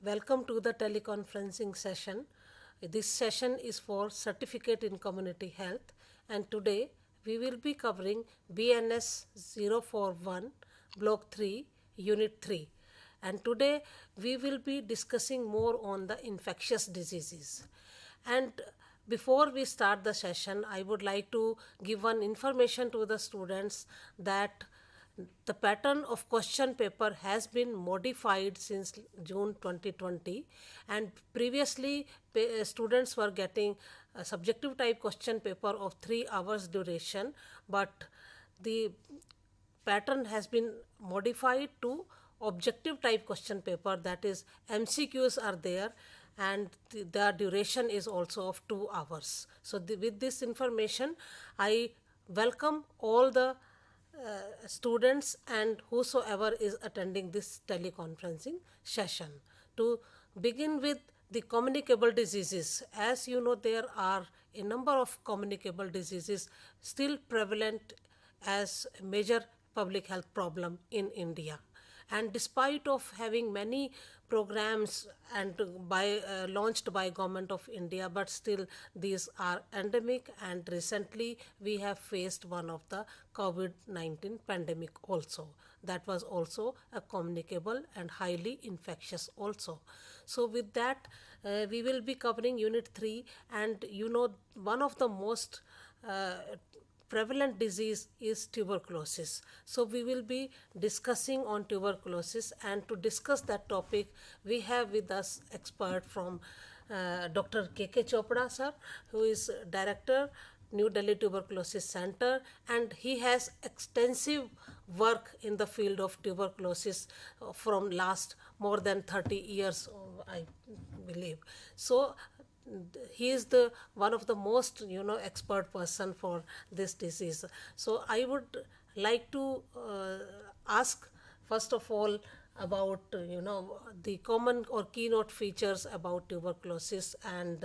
Welcome to the teleconferencing session. This session is for Certificate in Community Health, and today we will be covering BNS 041 Block 3 Unit 3. And today we will be discussing more on the infectious diseases. And before we start the session, I would like to give one information to the students that the pattern of question paper has been modified since June 2020, and previously students were getting a subjective type question paper of 3 hours duration, but the pattern has been modified to objective type question paper, that is MCQs are there, and the duration is also of 2 hours. So with this information I welcome all the students and whosoever is attending this teleconferencing session. To begin with the communicable diseases, as you know, there are a number of communicable diseases still prevalent as a major public health problem in India. And despite of having many programs and launched by government of India, but still these are endemic, and recently we have faced one of the COVID-19 pandemic also. That was also a communicable and highly infectious also. So with that we will be covering unit 3, and you know, one of the most prevalent disease is tuberculosis. So we will be discussing on tuberculosis, and to discuss that topic we have with us expert from Dr. K.K. Chopra sir, who is director New Delhi Tuberculosis Center, and he has extensive work in the field of tuberculosis from last more than 30 years, I believe. So he is the one of the most expert person for this disease. So I would like to ask first of all about the common or keynote features about tuberculosis and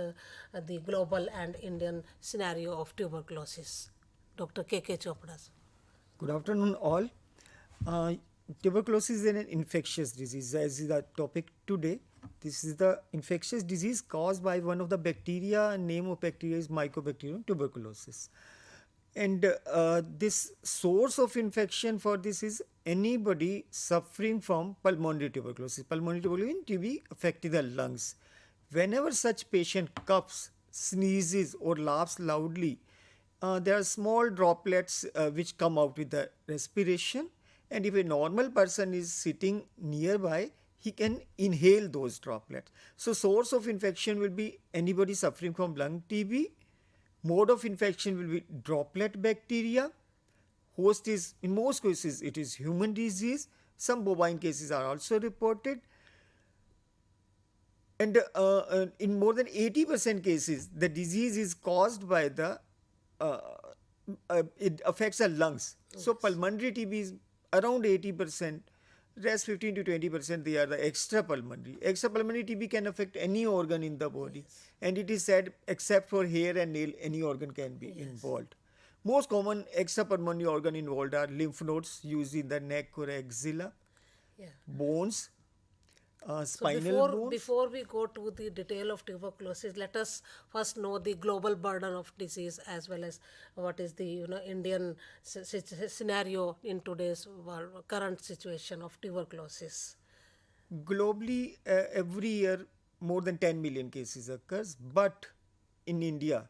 the global and Indian scenario of tuberculosis. Dr. K.K. Chopra. Good afternoon, all. Uh, Tuberculosis is an infectious disease, as is the topic today. This is the infectious disease caused by one of the bacteria. Name of bacteria is Mycobacterium tuberculosis. And this source of infection for this is anybody suffering from pulmonary tuberculosis. Pulmonary tuberculosis, TB, affecting the lungs. Whenever such patient coughs, sneezes, or laughs loudly, there are small droplets which come out with the respiration, and if a normal person is sitting nearby, he can inhale those droplets. So source of infection will be anybody suffering from lung TB. Mode of infection will be droplet bacteria. Host is, in most cases, it is human disease. Some bovine cases are also reported. And in more than 80% cases, the disease is caused by the, it affects the lungs. Yes. So pulmonary TB is around 80%. Rest 15 to 20%, they are the extrapulmonary. Extrapulmonary TB can affect any organ in the body. Yes. And it is said except for hair and nail, any organ can be involved. Most common extrapulmonary organ involved are lymph nodes used in the neck or axilla, bones, spinal bones. Before we go to the detail of tuberculosis, let us first know the global burden of disease, as well as what is the Indian scenario in today's world, current situation of tuberculosis. Globally, every year more than 10 million cases occurs, but in India,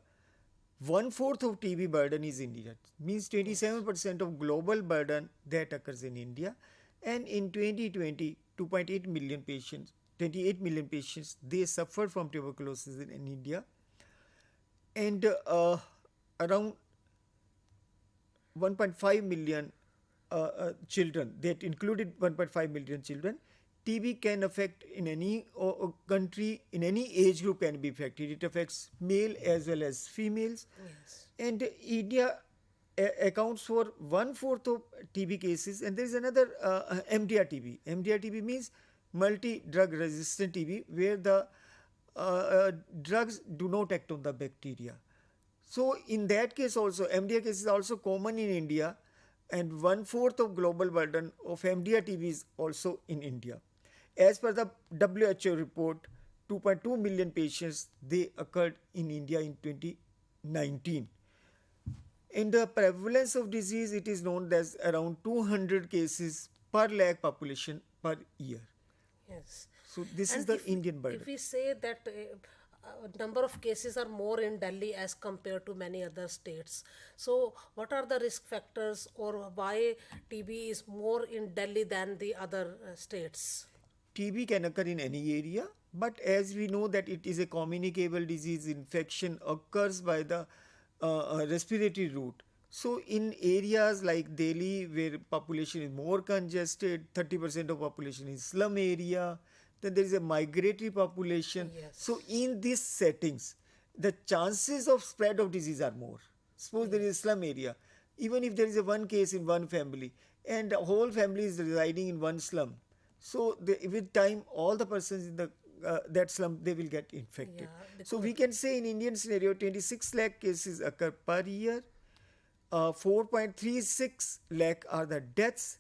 1/4 of TB burden is India. Means 27% of global burden that occurs in India, and in 2020. 2.8 million patients, 28 million patients, they suffered from tuberculosis in India, and around 1.5 million children, that included 1.5 million children. TB can affect in any country, in any age group can be affected. It affects male as well as females. Yes. And India accounts for 1/4 of TB cases, and there is another MDR TB. MDR TB means multi-drug resistant TB, where the drugs do not act on the bacteria. So in that case also, MDR case is also common in India, and 1/4 of global burden of MDR TB is also in India. As per the WHO report, 2.2 million patients they occurred in India in 2019. In the prevalence of disease, it is known as around 200 cases per lakh population per year. Yes. So this is And the Indian burden. if we say that number of cases are more in Delhi as compared to many other states, so what are the risk factors or why TB is more in Delhi than the other states? TB can occur in any area, but as we know that it is a communicable disease, infection occurs by the respiratory route. So in areas like Delhi where population is more congested, 30% of population is slum area, then there is a migratory population. Yes. So in these settings, the chances of spread of disease are more. Suppose there is a slum area, even if there is a one case in one family and the whole family is residing in one slum, so with time all the persons in the that slum they will get infected. Yeah, So we can say in Indian scenario 26 lakh cases occur per year, 4.36 lakh are the deaths,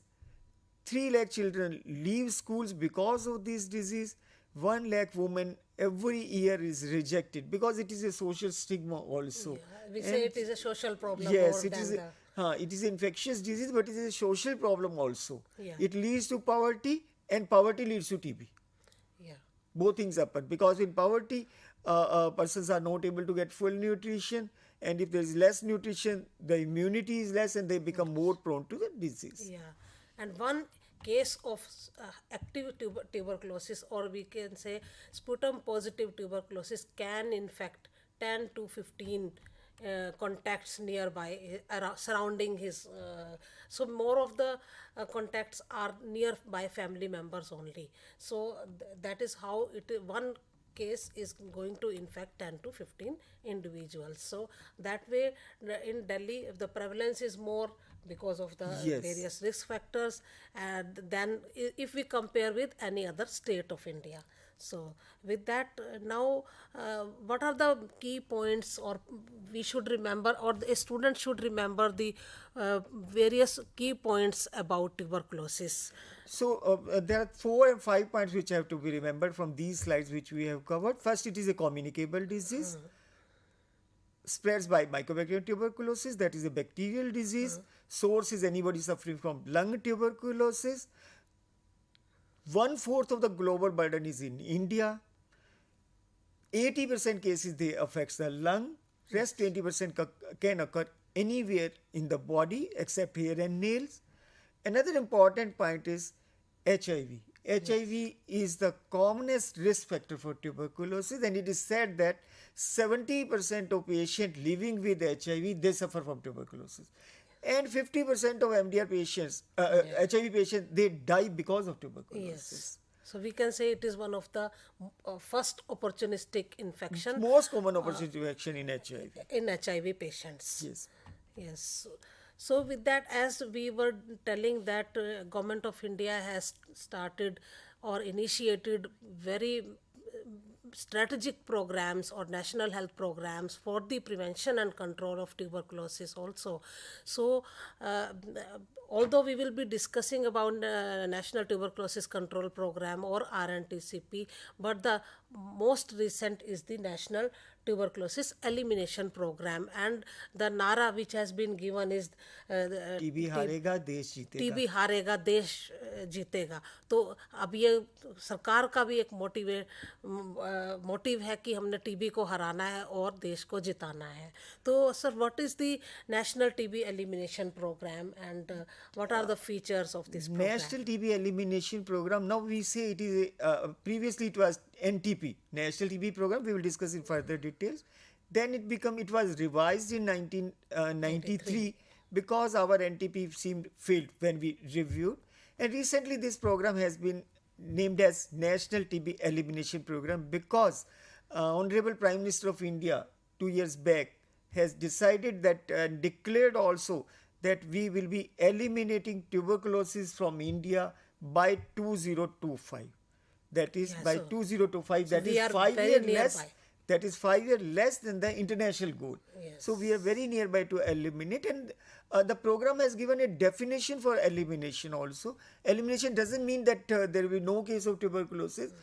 3 lakh children leave schools because of this disease, 1 lakh women every year is rejected because it is a social stigma also. We say it is a social problem. Yes, more it than is. the, It is infectious disease, but it is a social problem also. Yeah. It leads to poverty, and poverty leads to TB. yeah. Both things happen because in poverty, persons are not able to get full nutrition, and if there is less nutrition, the immunity is less, and they become more prone to the disease. Yeah, and one case of active tuberculosis, or we can say sputum positive tuberculosis, can infect 10 to 15 contacts nearby, surrounding his. So more of the contacts are nearby family members only. So that is how one case is going to infect 10 to 15 individuals. So that way in Delhi the prevalence is more because of the Yes. various risk factors, and then if we compare with any other state of India. So with that, now what are the key points or we should remember, or a student should remember the various key points about tuberculosis? So there are 4 and 5 points which have to be remembered from these slides which we have covered. First, it is a communicable disease. Spreads by Mycobacterium tuberculosis, that is a bacterial disease. Source is anybody suffering from lung tuberculosis. 1/4 of the global burden is in India. 80% cases they affects the lung. Rest 20% can occur anywhere in the body except hair and nails. Another important point is HIV. HIV is the commonest risk factor for tuberculosis, and it is said that 70% of patients living with HIV they suffer from tuberculosis, and 50% of MDR patients, HIV patients, they die because of tuberculosis. Yes. So we can say it is one of the first opportunistic infection Most common opportunity infection in HIV. in HIV patients. Yes. Yes. So with that, as we were telling that Government of India has started or initiated very strategic programs or national health programs for the prevention and control of tuberculosis also. So although we will be discussing about National Tuberculosis Control Program or RNTCP, but the most recent is the National Tuberculosis Elimination Program, and the Nara which has been given is TB हारेगा देश जीतेगा. TB हारेगा देश जीतेगा. तो अब ये सरकार का भी एक मोटिव है कि हमने टीबी को हराना है और देश को जिताना है. तो sir, what is the national TB elimination program and what are the features of this program? National TB Elimination Program. Now we say it is previously it was NTP, National TB Program. We will discuss in further details. Then it was revised in 1993 because our NTP seemed failed when we reviewed. And recently this program has been named as National TB Elimination Program because Honorable Prime Minister of India 2 years back has decided that declared also that we will be eliminating tuberculosis from India by 2025. That is Yeah, by so- 2025. That we is are 5 very years less. nearby. That is 5 years less than the international goal. So we are Yes. very nearby to eliminate, and the program has given a definition for elimination also. Elimination doesn't mean that there will be no case of tuberculosis.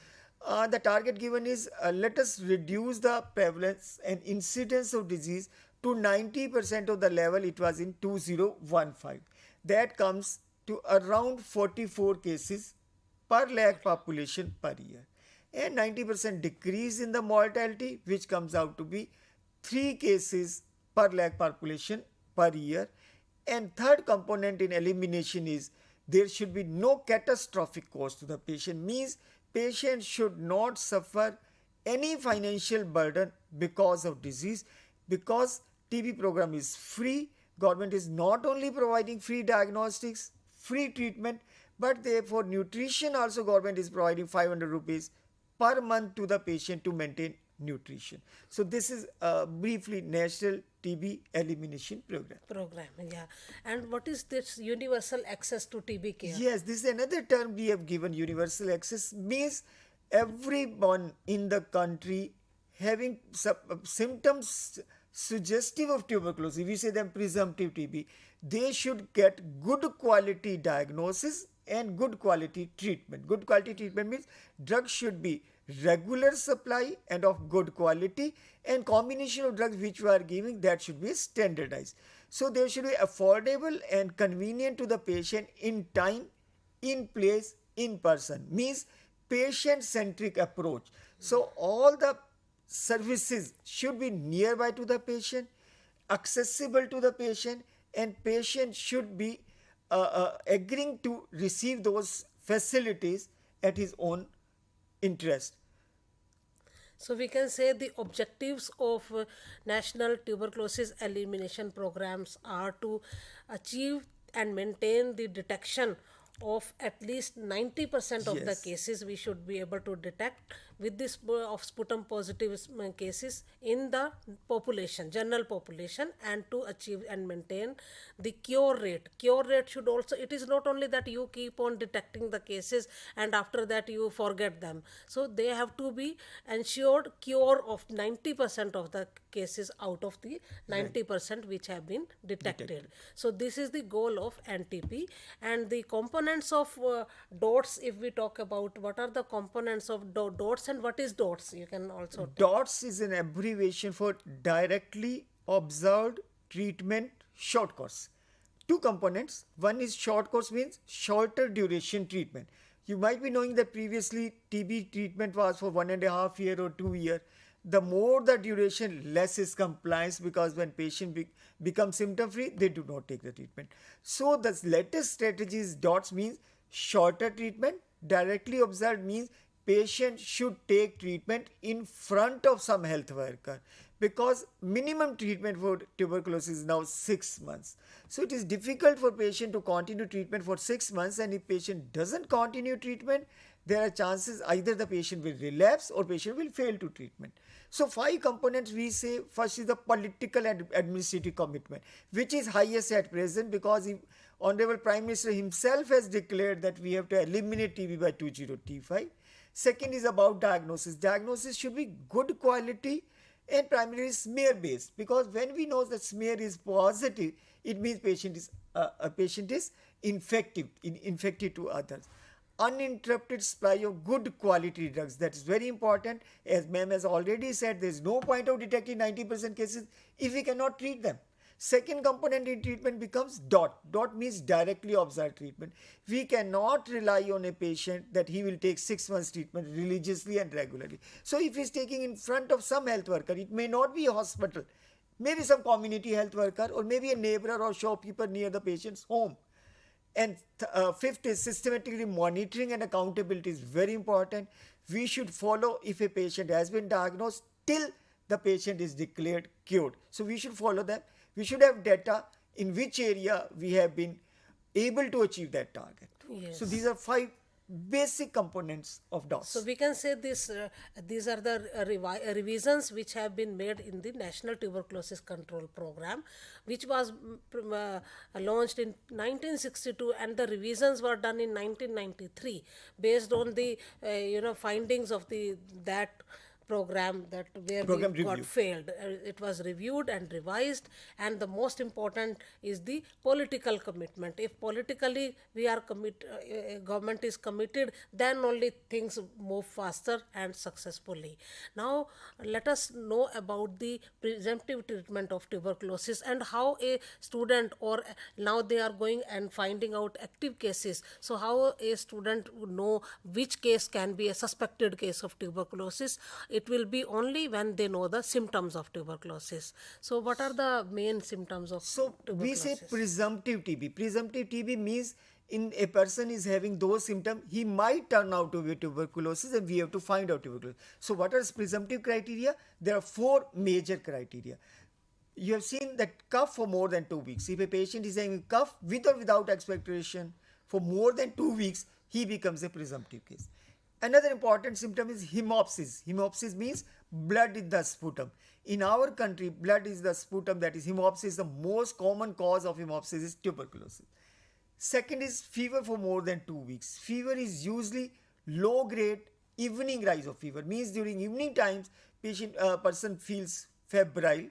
The target given is let us reduce the prevalence and incidence of disease to 90% of the level it was in 2015. That comes to around 44 cases per lakh population per year, and 90% decrease in the mortality, which comes out to be 3 cases per lakh population per year. And third component in elimination is there should be no catastrophic cost to the patient, means patient should not suffer any financial burden because of disease, because TB program is free. Government is not only providing free diagnostics, free treatment, but therefore nutrition also government is providing 500 rupees per month to the patient to maintain nutrition. So this is briefly National TB Elimination Program. Program, yeah. And what is this universal access to TB care? Yes, this is another term we have given. Universal access means everyone in the country having symptoms suggestive of tuberculosis, we say them presumptive TB, they should get good quality diagnosis and good quality treatment. Good quality treatment means drugs should be regular supply and of good quality, and combination of drugs which we are giving, that should be standardized. So they should be affordable and convenient to the patient in time, in place, in person, means patient centric approach. So all the services should be nearby to the patient, accessible to the patient, and patient should be agreeing to receive those facilities at his own interest. So we can say the objectives of national tuberculosis elimination programs are to achieve and maintain the detection of at least 90% of the Yes. cases we should be able to detect with this of sputum positive cases in the population, general population, and to achieve and maintain the cure rate. Cure rate should also, it is not only that you keep on detecting the cases and after that you forget them. So they have to be ensured cure of 90% of the cases out of the 90% which have been detected. So this is the goal of NTP, and the components of DOTS, if we talk about what are the components of DOTS and what is DOTS, you can also tell. DOTS is an abbreviation for Directly Observed Treatment Short Course. Two components. One is short course, means shorter duration treatment. You might be knowing that previously TB treatment was for 1.5 year or 2 year. The more the duration, less is compliance, because when patient becomes symptom free, they do not take the treatment. So the latest strategies DOTS means shorter treatment. Directly observed means patient should take treatment in front of some health worker, because minimum treatment for tuberculosis is now 6 months. So it is difficult for patient to continue treatment for 6 months, and if patient doesn't continue treatment, there are chances either the patient will relapse or patient will fail to treatment. So 5 components we say. First is the political and administrative commitment, which is highest at present, because Honorable Prime Minister himself has declared that we have to eliminate TB by 2025. Second is about diagnosis. Diagnosis should be good quality and primarily smear based, because when we know that smear is positive, it means patient is infected to others. Uninterrupted supply of good quality drugs, that is very important. As ma'am has already said, there is no point of detecting 90% cases if we cannot treat them. Second component in treatment becomes DOT. DOT means directly observed treatment. We cannot rely on a patient that he will take 6 months treatment religiously and regularly. So if he is taking in front of some health worker, it may not be a hospital, maybe some community health worker, or maybe a neighbor or shopkeeper near the patient's home. And fifth is systematically monitoring and accountability is very important. We should follow if a patient has been diagnosed till the patient is declared cured. So we should follow them. We should have data in which area we have been able to achieve that target. Yes. So these are 5 basic components of DOS. So we can say this. These are the revisions which have been made in the National Tuberculosis Control Program, which was launched in 1962, and the revisions were done in 1993 based on the findings of that program that where Program we got review. failed. It was reviewed and revised, and the most important is the political commitment. If politically we are government is committed, then only things move faster and successfully. Now let us know about the presumptive treatment of tuberculosis and how a student, or now they are going and finding out active cases, so how a student would know which case can be a suspected case of tuberculosis. It will be only when they know the symptoms of tuberculosis. So what are the main symptoms of So we say tuberculosis? presumptive TB. Presumptive TB means in a person is having those symptoms, he might turn out to be tuberculosis, and we have to find out tuberculosis. So what are presumptive criteria? There are four major criteria. You have seen that cough for more than 2 weeks. If a patient is having cough with or without expectoration for more than 2 weeks, he becomes a presumptive case. Another important symptom is hemopsis. Hemopsis means blood in the sputum. In our country, blood is the sputum, that is hemopsis. The most common cause of hemopsis is tuberculosis. Second is fever for more than 2 weeks. Fever is usually low grade evening rise of fever. Means during evening times, person feels febrile.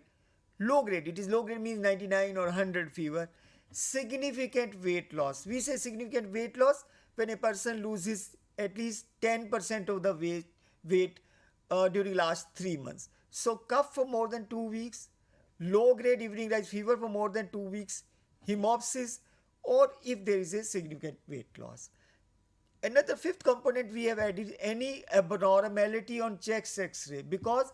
Low grade, it is low grade means 99 or 100 fever. Significant weight loss. We say significant weight loss when a person loses at least 10% of the weight during last 3 months. So cough for more than 2 weeks, low grade evening rise fever for more than 2 weeks, hemopsis, or if there is a significant weight loss. Another fifth component we have added, any abnormality on chest x-ray, because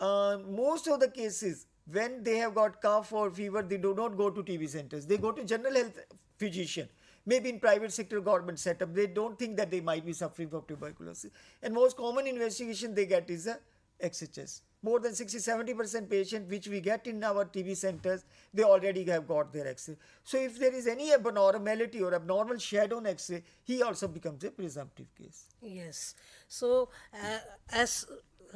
most of the cases when they have got cough or fever, they do not go to TB centers. They go to general health physician, maybe in private sector government setup. They don't think that they might be suffering from tuberculosis. And most common investigation they get is a XHS. More than 60-70% patient which we get in our TB centers, they already have got their X-ray. So if there is any abnormality or abnormal shadow on X-ray, he also becomes a presumptive case. Yes. So, as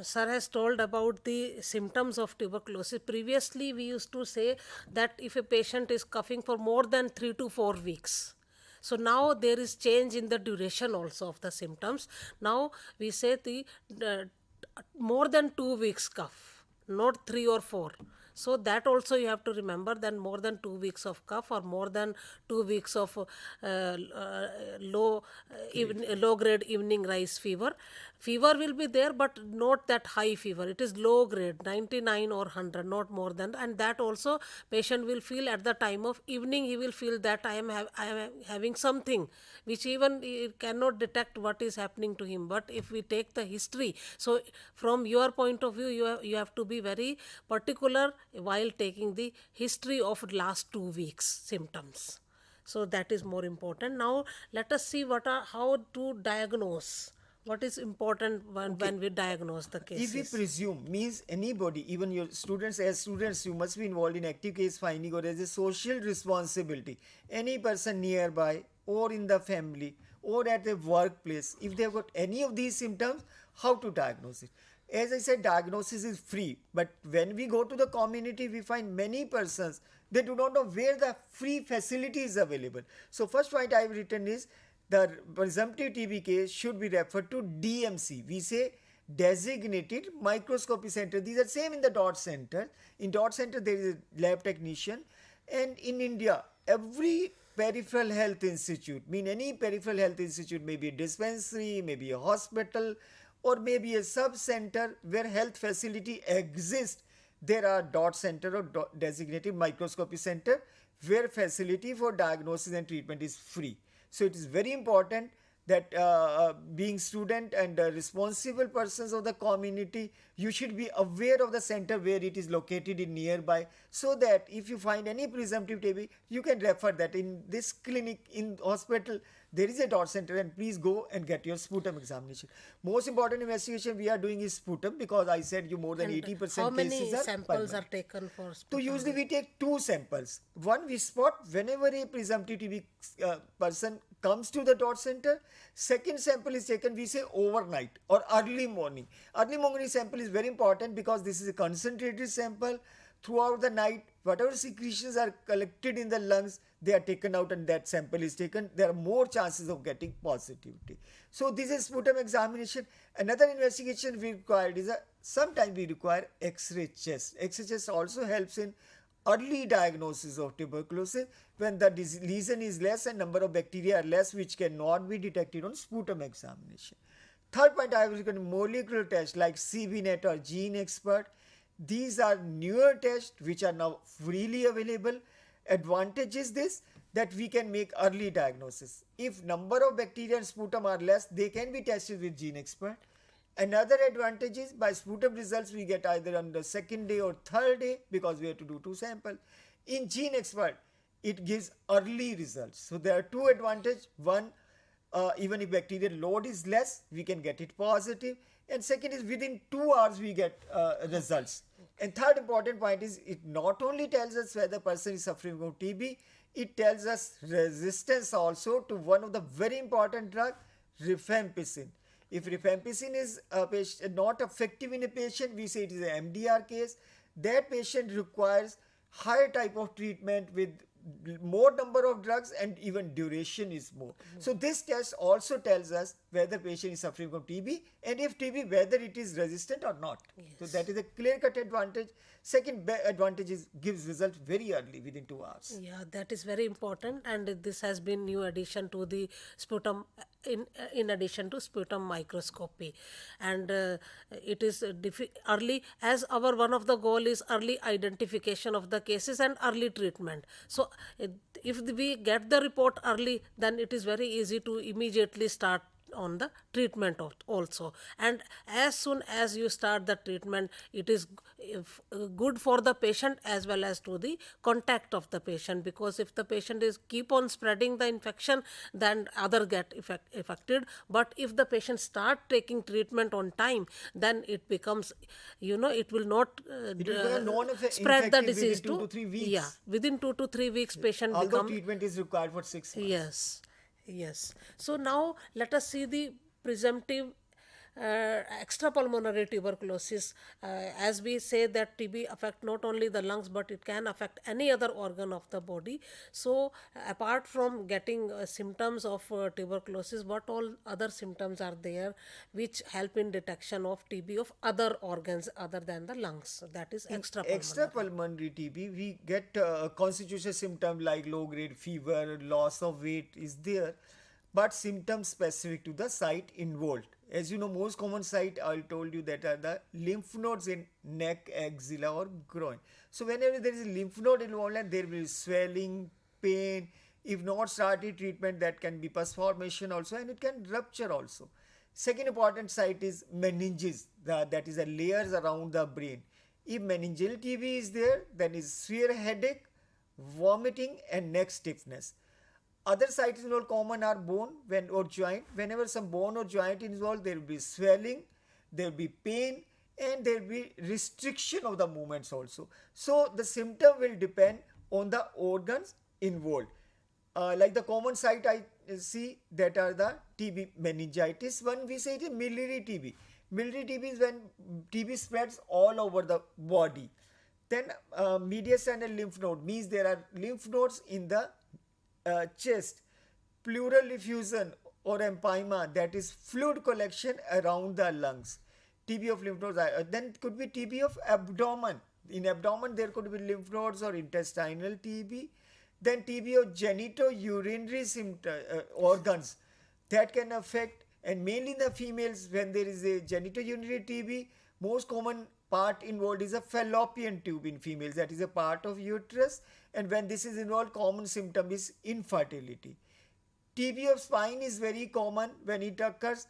Sir has told about the symptoms of tuberculosis, previously we used to say that if a patient is coughing for more than 3 to 4 weeks. So now there is change in the duration also of the symptoms. Now we say the more than 2 weeks cough, not 3 or 4. So that also you have to remember, that more than 2 weeks of cough or more than 2 weeks of low grade evening rise fever. Fever will be there, but not that high fever. It is low grade, 99 or 100, not more than. And that also patient will feel at the time of evening. He will feel that I am having something, which even he cannot detect what is happening to him. But if we take the history, so from your point of view, you have to be very particular while taking the history of last 2 weeks symptoms. So that is more important. Now let us see how to diagnose. What is important when we diagnose the cases? If we presume, means anybody, even your students, as students, you must be involved in active case finding or as a social responsibility. Any person nearby or in the family or at the workplace, if they have got any of these symptoms, how to diagnose it? As I said, diagnosis is free, but when we go to the community, we find many persons, they do not know where the free facility is available. So first point I have written is, the presumptive TB case should be referred to DMC. We say designated microscopy center. These are same in the DOT center. In DOT center there is a lab technician, and in India every peripheral health institute, mean any peripheral health institute, maybe a dispensary, maybe a hospital, or maybe a sub center where health facility exists, there are DOT center or designated microscopy center where facility for diagnosis and treatment is free. So it is very important that being student and responsible persons of the community, you should be aware of the center where it is located in nearby, so that if you find any presumptive TB, you can refer that in this clinic, in hospital, there is a DOT center, and please go and get your sputum examination. Most important investigation we are doing is sputum, because I said you more than 80% cases are how many samples are taken for so sputum? usually we take 2 samples. One we spot whenever a presumptive TB person comes to the DOT center. Second sample is taken, we say, overnight or early morning. Early morning sample is very important because this is a concentrated sample. Throughout the night, whatever secretions are collected in the lungs, they are taken out and that sample is taken, there are more chances of getting positivity. So this is sputum examination. Another investigation we required is sometimes we require X-ray chest. X-ray chest also helps in early diagnosis of tuberculosis when the lesion is less and number of bacteria are less, which cannot be detected on sputum examination. Third point, I will look at molecular tests like CBNet or Gene Expert. These are newer tests which are now freely available. Advantage is this, that we can make early diagnosis. If number of bacteria in sputum are less, they can be tested with Gene Expert. Another advantage is by sputum results we get either on the second day or third day because we have to do 2 samples. In Gene Expert, it gives early results. So there are 2 advantages. One, even if bacterial load is less, we can get it positive. And second is within 2 hours we get results. And third important point is it not only tells us whether person is suffering from TB, it tells us resistance also to one of the very important drug, rifampicin. If rifampicin is not effective in a patient, we say it is an MDR case. That patient requires higher type of treatment with more number of drugs and even duration is more. So this test also tells us whether patient is suffering from TB and if TB whether it is resistant or not. Yes. So that is a clear-cut advantage. Second advantage is gives result very early within 2 hours. Yeah, that is very important, and this has been new addition to the sputum in addition to sputum microscopy, and it is early, as our one of the goal is early identification of the cases and early treatment. So if we get the report early, then it is very easy to immediately start on the treatment also, and as soon as you start the treatment, it is good for the patient as well as to the contact of the patient, because if the patient is keep on spreading the infection, then other get affected. But if the patient start taking treatment on time, then it becomes, it will not spread the disease within 2 to 3 weeks. Yeah, within 2 to 3 weeks patient Although treatment is required for 6 months. Yes, yes. So now let us see the presumptive extrapulmonary tuberculosis. As we say that TB affect not only the lungs but it can affect any other organ of the body. So apart from getting symptoms of tuberculosis, what all other symptoms are there which help in detection of TB of other organs other than the lungs? That is extrapulmonary. Extrapulmonary TB, we get constitutional symptom like low grade fever, loss of weight is there, but symptoms specific to the site involved. As you know, most common site I told you that are the lymph nodes in neck, axilla or groin. So whenever there is a lymph node involved, there will be swelling, pain. If not started treatment, that can be pus formation also, and it can rupture also. Second important site is meninges, that is the layers around the brain. If meningeal TB is there, then is severe headache, vomiting and neck stiffness. Other sites involved common are bone or joint. Whenever some bone or joint is involved, there will be swelling, there will be pain, and there will be restriction of the movements also. So the symptom will depend on the organs involved. Like the common site I see that are the TB meningitis. One we say it is miliary TB. Miliary TB is when TB spreads all over the body. Then mediastinal lymph node means there are lymph nodes in the chest, pleural effusion or empyema, that is fluid collection around the lungs. TB of lymph nodes. Then it could be TB of abdomen. In abdomen there could be lymph nodes or intestinal TB. Then TB of genitourinary organs that can affect, and mainly in the females when there is a genitourinary TB, most common part involved is a fallopian tube in females, that is a part of uterus, and when this is involved, common symptom is infertility. TB of spine is very common. When it occurs,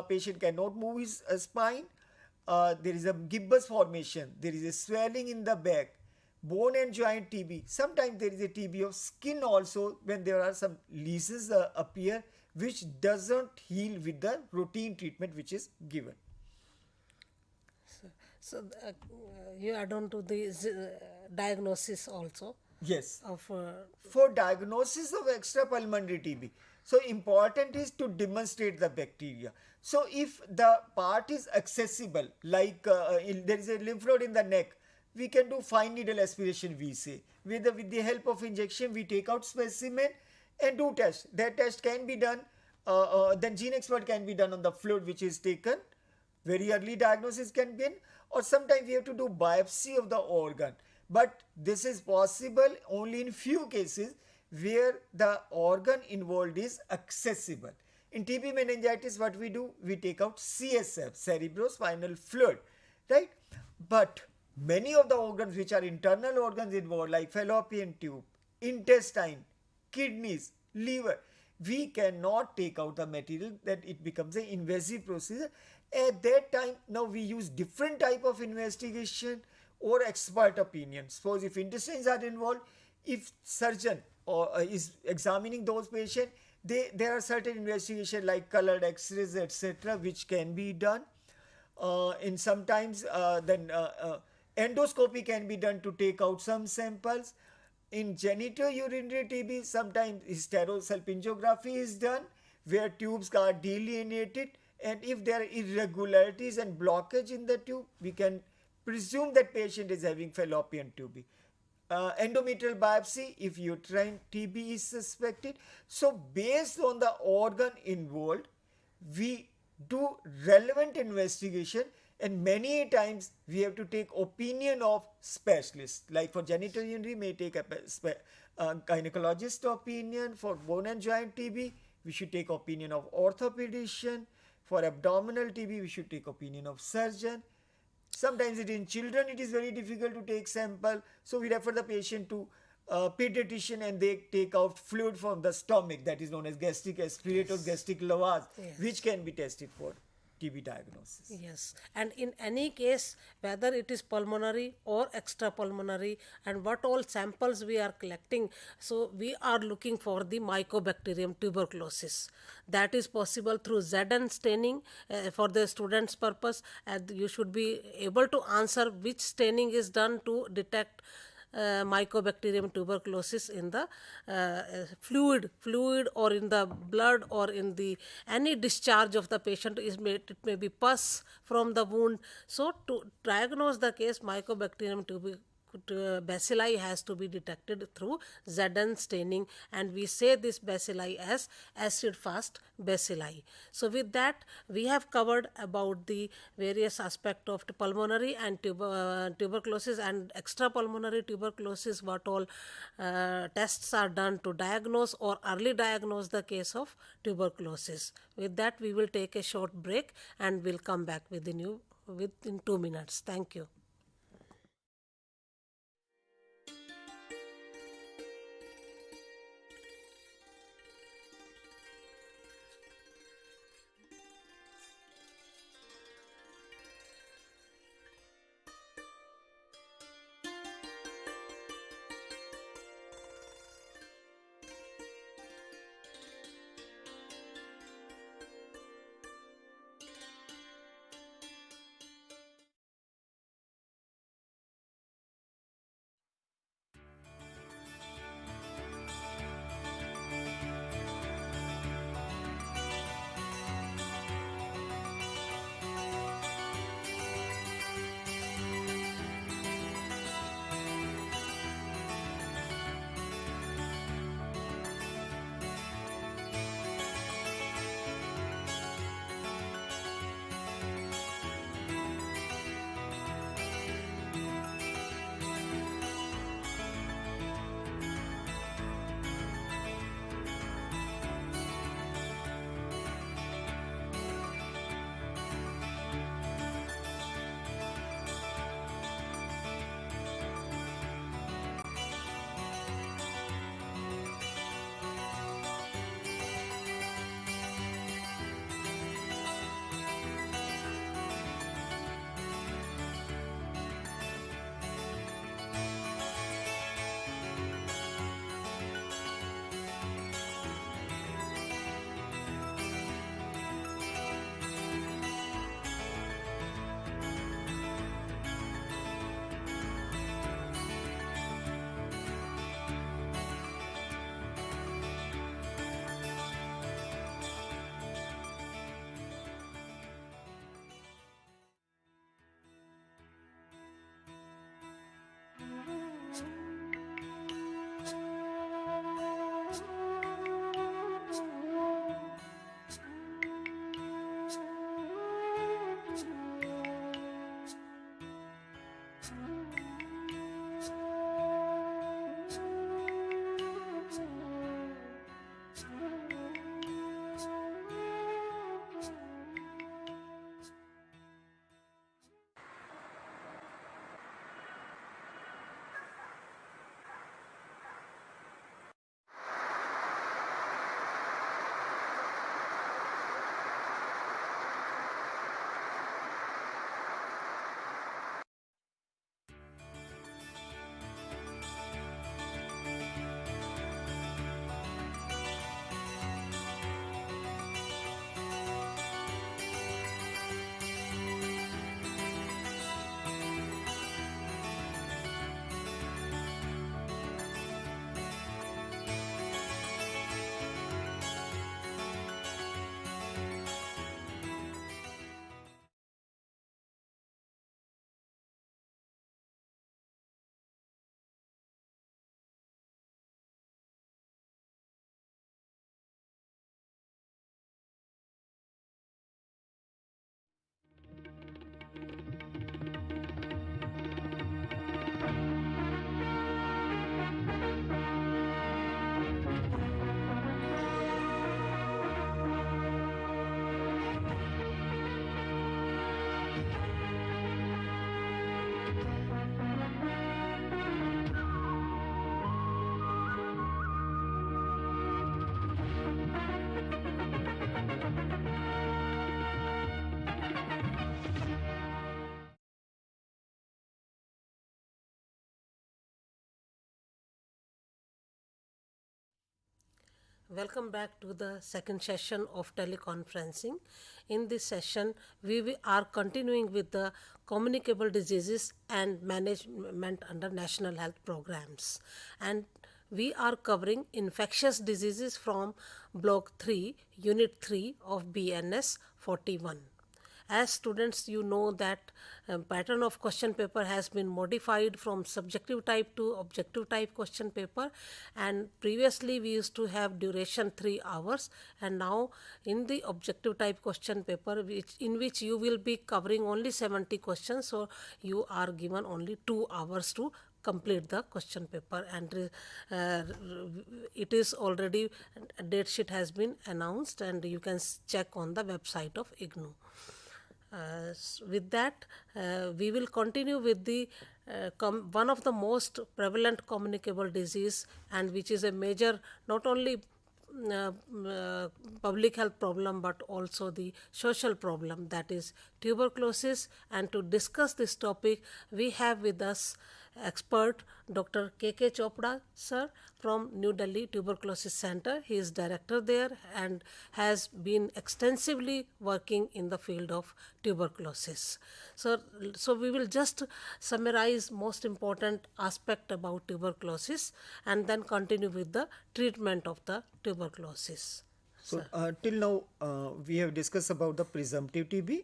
patient cannot move his spine. There is a gibbous formation. There is a swelling in the back. Bone and joint TB. Sometimes there is a TB of skin also when there are some lesions appear which doesn't heal with the routine treatment which is given. So you add on to the diagnosis also. Yes. Of for diagnosis of extrapulmonary TB, so important is to demonstrate the bacteria. So if the part is accessible, like there is a lymph node in the neck, we can do fine needle aspiration, we say. With the help of injection, we take out specimen and do test. That test can be done, then gene expert can be done on the fluid which is taken. Very early diagnosis can be, or sometimes we have to do biopsy of the organ. But this is possible only in few cases where the organ involved is accessible. In TB meningitis, what we do? We take out CSF, cerebrospinal fluid, right? But many of the organs which are internal organs involved, like fallopian tube, intestine, kidneys, liver, we cannot take out the material, that it becomes an invasive procedure. At that time, now we use different type of investigation or expert opinion. Suppose if intestines are involved, if surgeon is examining those patients, there are certain investigation like colored x-rays, etc., which can be done. In sometimes endoscopy can be done to take out some samples. In genitourinary TB, sometimes hysterosalpingography is done where tubes are delineated, and if there are irregularities and blockage in the tube, we can presume that patient is having fallopian tube. Endometrial biopsy if uterine TB is suspected. So based on the organ involved, we do relevant investigation, and many times we have to take opinion of specialists. Like for genitourinary, may take a gynecologist opinion. For bone and joint TB, we should take opinion of orthopedician. For abdominal TB, we should take opinion of surgeon. Sometimes in children it is very difficult to take sample, so we refer the patient to pediatrician, and they take out fluid from the stomach, that is known as gastric aspirate or gastric lavage, which can be tested for TB diagnosis. Yes, and in any case, whether it is pulmonary or extrapulmonary, and what all samples we are collecting, so we are looking for the Mycobacterium tuberculosis. That is possible through ZN staining for the student's purpose, and you should be able to answer which staining is done to detect Mycobacterium tuberculosis in the fluid or in the blood or in the any discharge of the patient. It may be pus from the wound. So to diagnose the case, Mycobacterium bacilli has to be detected through ZN staining, and we say this bacilli as acid fast bacilli. So with that, we have covered about the various aspects of pulmonary and tuberculosis and extrapulmonary tuberculosis, what all tests are done to diagnose or early diagnose the case of tuberculosis. With that, we will take a short break and we'll come back within 2 minutes. Thank you. Welcome back to the second session of teleconferencing. In this session, are continuing with the communicable diseases and management under national health programs. And we are covering infectious diseases from Block 3, Unit 3 of BNS 41. As students, you know that pattern of question paper has been modified from subjective type to objective type question paper, and previously we used to have duration 3 hours, and now in the objective type question paper, in which you will be covering only 70 questions, so you are given only 2 hours to complete the question paper, and it is already, a date sheet has been announced, and you can check on the website of IGNOU. With that, we will continue with the one of the most prevalent communicable disease, and which is a major not only public health problem but also the social problem, that is tuberculosis. And to discuss this topic, we have with us expert Dr. K.K. Chopra sir from New Delhi Tuberculosis Center. He is director there and has been extensively working in the field of tuberculosis. So we will just summarize most important aspect about tuberculosis and then continue with the treatment of the tuberculosis. So till now we have discussed about the presumptive TB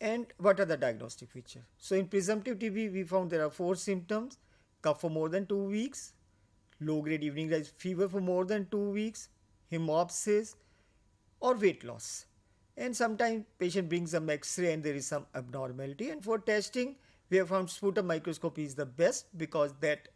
and what are the diagnostic features. So in presumptive TB we found there are 4 symptoms: cough for more than 2 weeks, low grade evening rise fever for more than 2 weeks, hemoptysis or weight loss. And sometimes patient brings some X-ray and there is some abnormality, and for testing we have found sputum microscopy is the best because that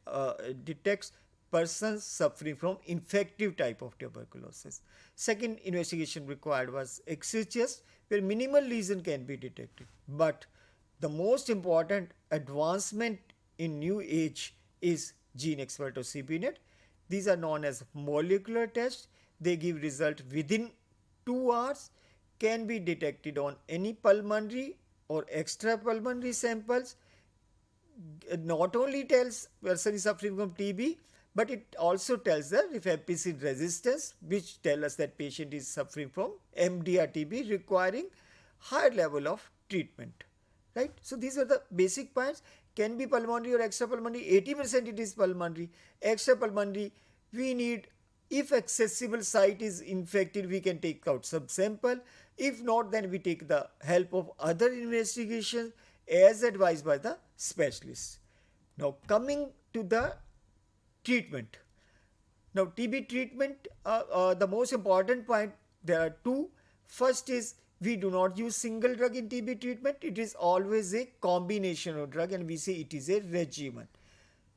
detects persons suffering from infective type of tuberculosis. Second investigation required was X-ray chest, where minimal lesion can be detected. But the most important advancement in new age is gene expert or CPNet. These are known as molecular tests. They give result within 2 hours, can be detected on any pulmonary or extrapulmonary samples. Not only tells person is suffering from TB, but it also tells the rifampicin resistance, which tell us that patient is suffering from MDR TB requiring higher level of treatment, right? So these are the basic points. Can be pulmonary or extrapulmonary. 80% it is pulmonary. Extrapulmonary, we need, if accessible site is infected, we can take out subsample. If not, then we take the help of other investigations as advised by the specialist. Now coming to the treatment. Now TB treatment, the most important point, there are 2. First is we do not use single drug in TB treatment. It is always a combination of drug, and we say it is a regimen.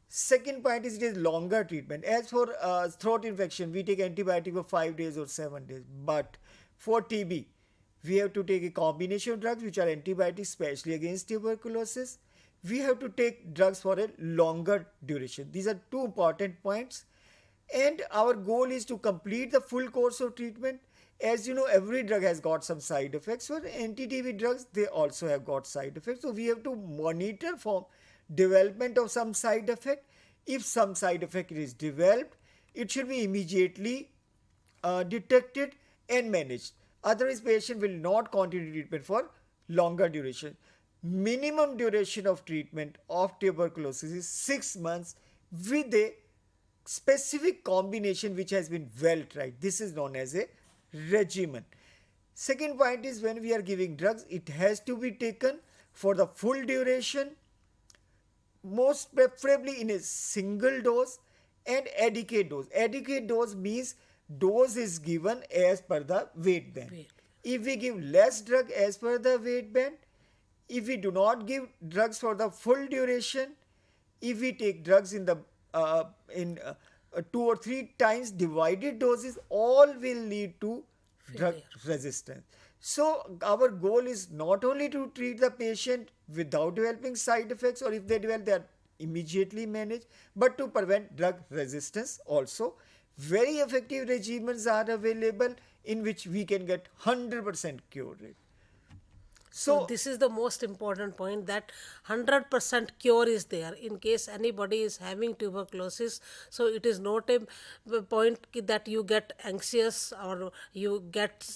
Second point is it is longer treatment. As for throat infection, we take antibiotic for 5 days or 7 days. But for TB, we have to take a combination of drugs which are antibiotics, especially against tuberculosis. We have to take drugs for a longer duration. These are 2 important points. And our goal is to complete the full course of treatment. As you know, every drug has got some side effects. For anti-TB drugs, they also have got side effects. So we have to monitor for development of some side effect. If some side effect is developed, it should be immediately detected and managed. Otherwise, patient will not continue treatment for longer duration. Minimum duration of treatment of tuberculosis is 6 months with a specific combination which has been well tried. This is known as a regimen. Second point is when we are giving drugs, it has to be taken for the full duration, most preferably in a single dose and adequate dose. Adequate dose means dose is given as per the weight band. If we give less drug as per the weight band, if we do not give drugs for the full duration, if we take drugs in the 2 or 3 times divided doses, all will lead to drug resistance. So our goal is not only to treat the patient without developing side effects, or if they develop, they are immediately managed, but to prevent drug resistance also. Very effective regimens are available in which we can get 100% cure rate. So So this is the most important point, that 100% cure is there in case anybody is having tuberculosis. So it is not a point that you get anxious or you get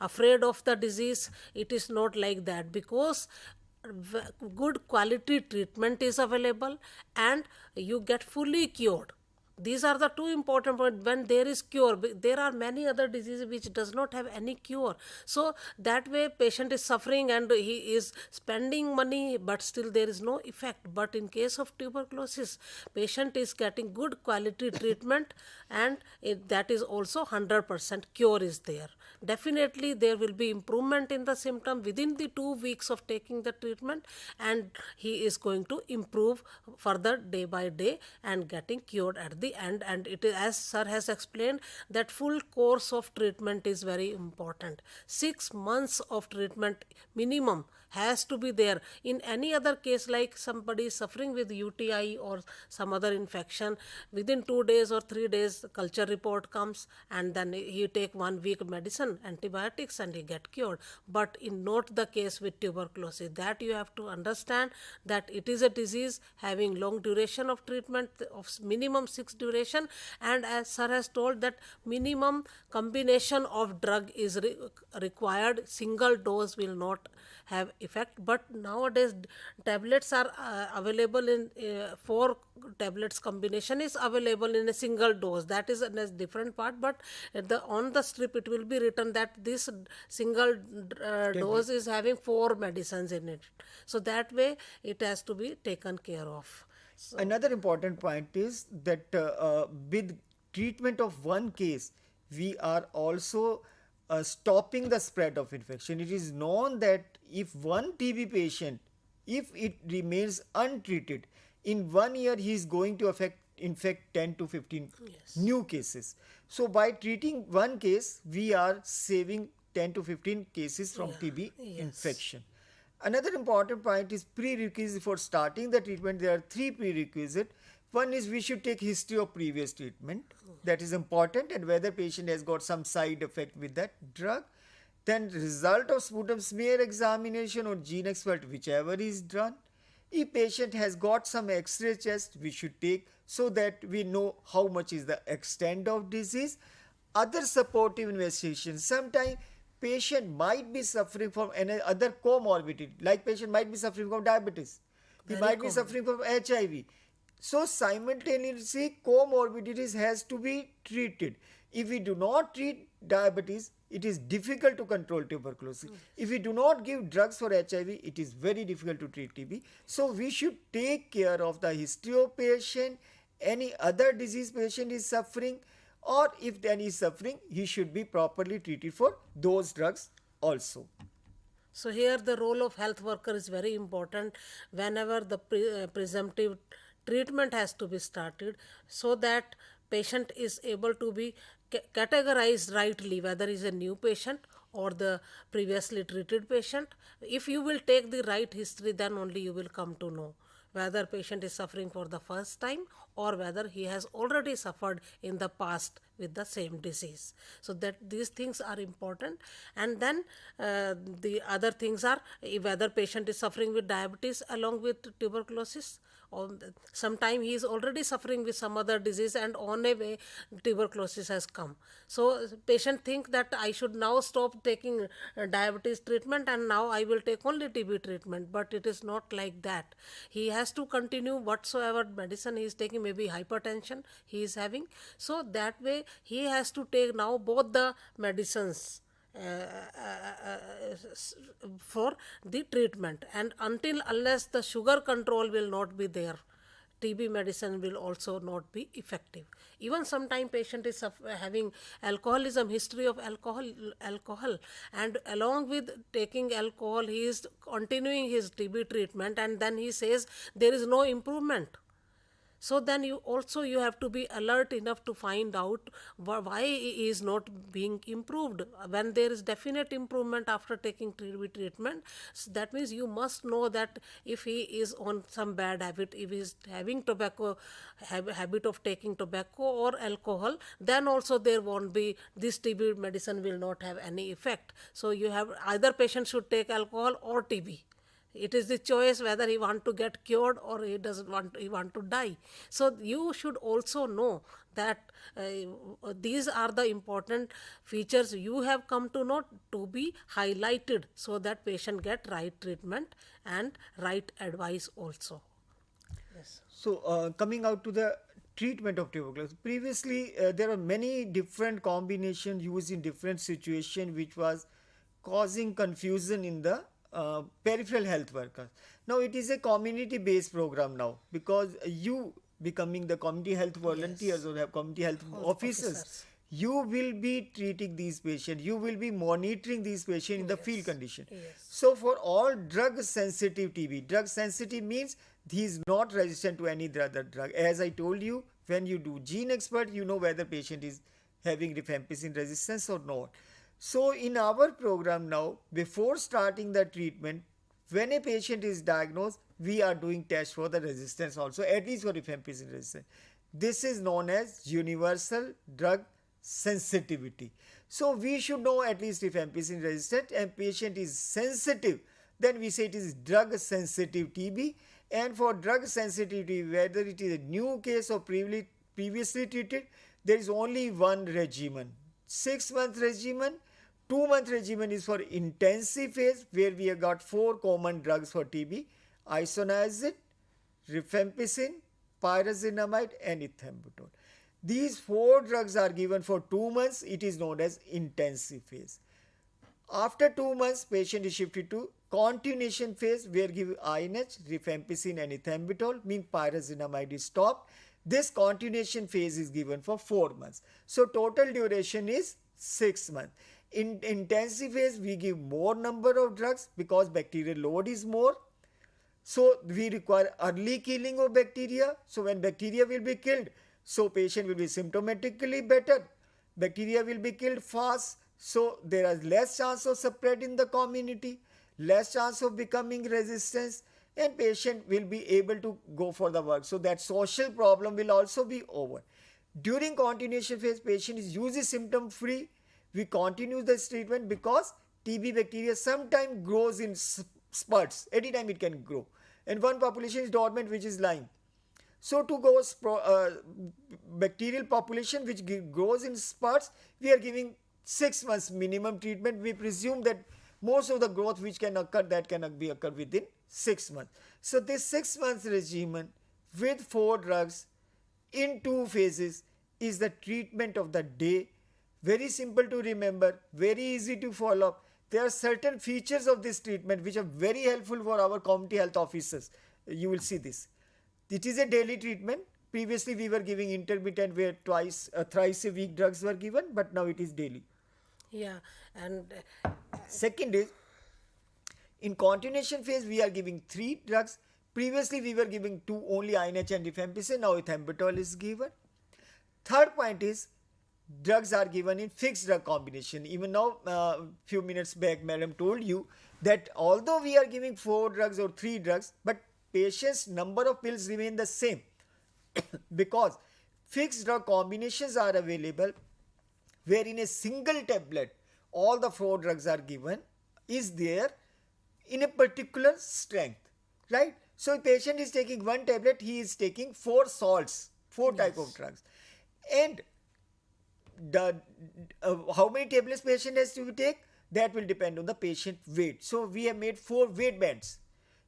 afraid of the disease. It is not like that, because good quality treatment is available and you get fully cured. These are the two important points. When there is cure, there are many other diseases which does not have any cure. So that way patient is suffering and he is spending money, but still there is no effect. But in case of tuberculosis, patient is getting good quality treatment, and that is also 100% cure is there. Definitely there will be improvement in the symptom within the 2 weeks of taking the treatment, and he is going to improve further day by day and getting cured at the end. And it is, as sir has explained, that full course of treatment is very important. 6 months of treatment minimum has to be there. In any other case, like somebody is suffering with UTI or some other infection, within 2 days or 3 days culture report comes, and then he take 1 week medicine, antibiotics, and he get cured. But in not the case with tuberculosis. That you have to understand, that it is a disease having long duration of treatment, of minimum 6 duration, and as sir has told, that minimum combination of drug is required. Single dose will not have effect. But nowadays tablets are available in 4 tablets combination is available in a single dose. That is a different part, but on the strip it will be written that this single dose is having 4 medicines in it. So that way it has to be taken care of. So, another important point is that with treatment of one case, we are also stopping the spread of infection. It is known that if one TB patient, if it remains untreated, in 1 year he is going to infect 10 to 15 new cases. So by treating one case, we are saving 10 to 15 cases from TB infection. Another important point is prerequisite for starting the treatment. There are 3 prerequisites. One is we should take history of previous treatment. That is important, and whether patient has got some side effect with that drug. Then result of sputum smear examination or gene expert, whichever is done. If patient has got some X-ray chest, we should take, so that we know how much is the extent of disease. Other supportive investigations. Sometimes patient might be suffering from another comorbidity, like patient might be suffering from diabetes. He might be suffering from HIV. So simultaneously comorbidities has to be treated. If we do not treat diabetes, it is difficult to control tuberculosis. If we do not give drugs for HIV, it is very difficult to treat TB. So we should take care of the history of patient, any other disease patient is suffering, or if any is suffering, he should be properly treated for those drugs also. So here the role of health worker is very important whenever the presumptive treatment has to be started, so that patient is able to be categorized rightly, whether is a new patient or the previously treated patient. If you will take the right history, then only you will come to know whether patient is suffering for the first time or whether he has already suffered in the past with the same disease. So that these things are important. And then the other things are whether patient is suffering with diabetes along with tuberculosis, or sometime he is already suffering with some other disease and on a way tuberculosis has come. So patient think that I should now stop taking diabetes treatment and now I will take only TB treatment, but it is not like that. He has to continue whatsoever medicine he is taking, maybe hypertension he is having. So that way he has to take now both the medicines for the treatment, and unless the sugar control will not be there, TB medicine will also not be effective. Even sometime patient is having alcoholism, history of alcohol, and along with taking alcohol he is continuing his TB treatment, and then he says there is no improvement. So then you have to be alert enough to find out why he is not being improved. When there is definite improvement after taking treatment, so that means you must know that if he is on some bad habit, if he is having tobacco habit of taking tobacco or alcohol, then also there won't be, this TB medicine will not have any effect. So you have, either patient should take alcohol or TB. It is the choice whether he want to get cured or he doesn't want, he want to die. So you should also know that these are the important features you have come to know, to be highlighted, so that patient get right treatment and right advice also. Yes. So, coming out to the treatment of tuberculosis, previously there are many different combinations used in different situations, which was causing confusion in the peripheral health workers. Now it is a community-based program now, because you becoming the community health volunteers, Yes. or have community health officers, you will be treating these patients, you will be monitoring these patients in the field Yes. condition. Yes. So for all drug sensitive TB, drug sensitive means he is not resistant to any other drug. As I told you, when you do gene expert, you know whether patient is having rifampicin resistance or not. So in our program now, before starting the treatment, when a patient is diagnosed, we are doing tests for the resistance also, at least for rifampicin resistance. This is known as universal drug sensitivity. So we should know at least rifampicin resistant and patient is sensitive, then we say it is drug sensitive TB. And for drug sensitivity, whether it is a new case or previously treated, there is only one regimen. 6-month regimen. 2-month regimen is for intensive phase, where we have got 4 common drugs for TB: isoniazid, rifampicin, pyrazinamide and ethambutol. These 4 drugs are given for 2 months. It is known as intensive phase. After 2 months, patient is shifted to continuation phase, where give INH, rifampicin and ethambutol, mean pyrazinamide is stopped. This continuation phase is given for 4 months. So total duration is 6 months. In intensive phase, we give more number of drugs because bacterial load is more. So we require early killing of bacteria. So when bacteria will be killed, so patient will be symptomatically better. Bacteria will be killed fast. So there is less chance of spread in the community, less chance of becoming resistance, and patient will be able to go for the work. So that social problem will also be over. During continuation phase, patient is usually symptom free. We continue this treatment because TB bacteria sometimes grows in spurts. Anytime it can grow. And one population is dormant, which is lying. So to go bacterial population which grows in spurts, we are giving 6 months minimum treatment. We presume that most of the growth which can occur, that can be occur within 6 months. So this 6 months regimen with 4 drugs in 2 phases is the treatment of the day. Very simple to remember, very easy to follow. There are certain features of this treatment which are very helpful for our community health officers. You will see this. It is a daily treatment. Previously we were giving intermittent, where thrice a week drugs were given, but now it is daily. Yeah, and Second is, in continuation phase we are giving 3 drugs. Previously we were giving 2 only, INH and rifampicin. Now ethambutol is given. Third point is, drugs are given in fixed drug combination. Even now, few minutes back, madam told you that although we are giving 4 drugs or 3 drugs, but patient's number of pills remain the same because fixed drug combinations are available, where in a single tablet all the 4 drugs are given, is there in a particular strength, right? So a patient is taking 1 tablet, he is taking 4 salts, 4 type of drugs. And the how many tablets patient has to take, that will depend on the patient weight. So we have made 4 weight bands.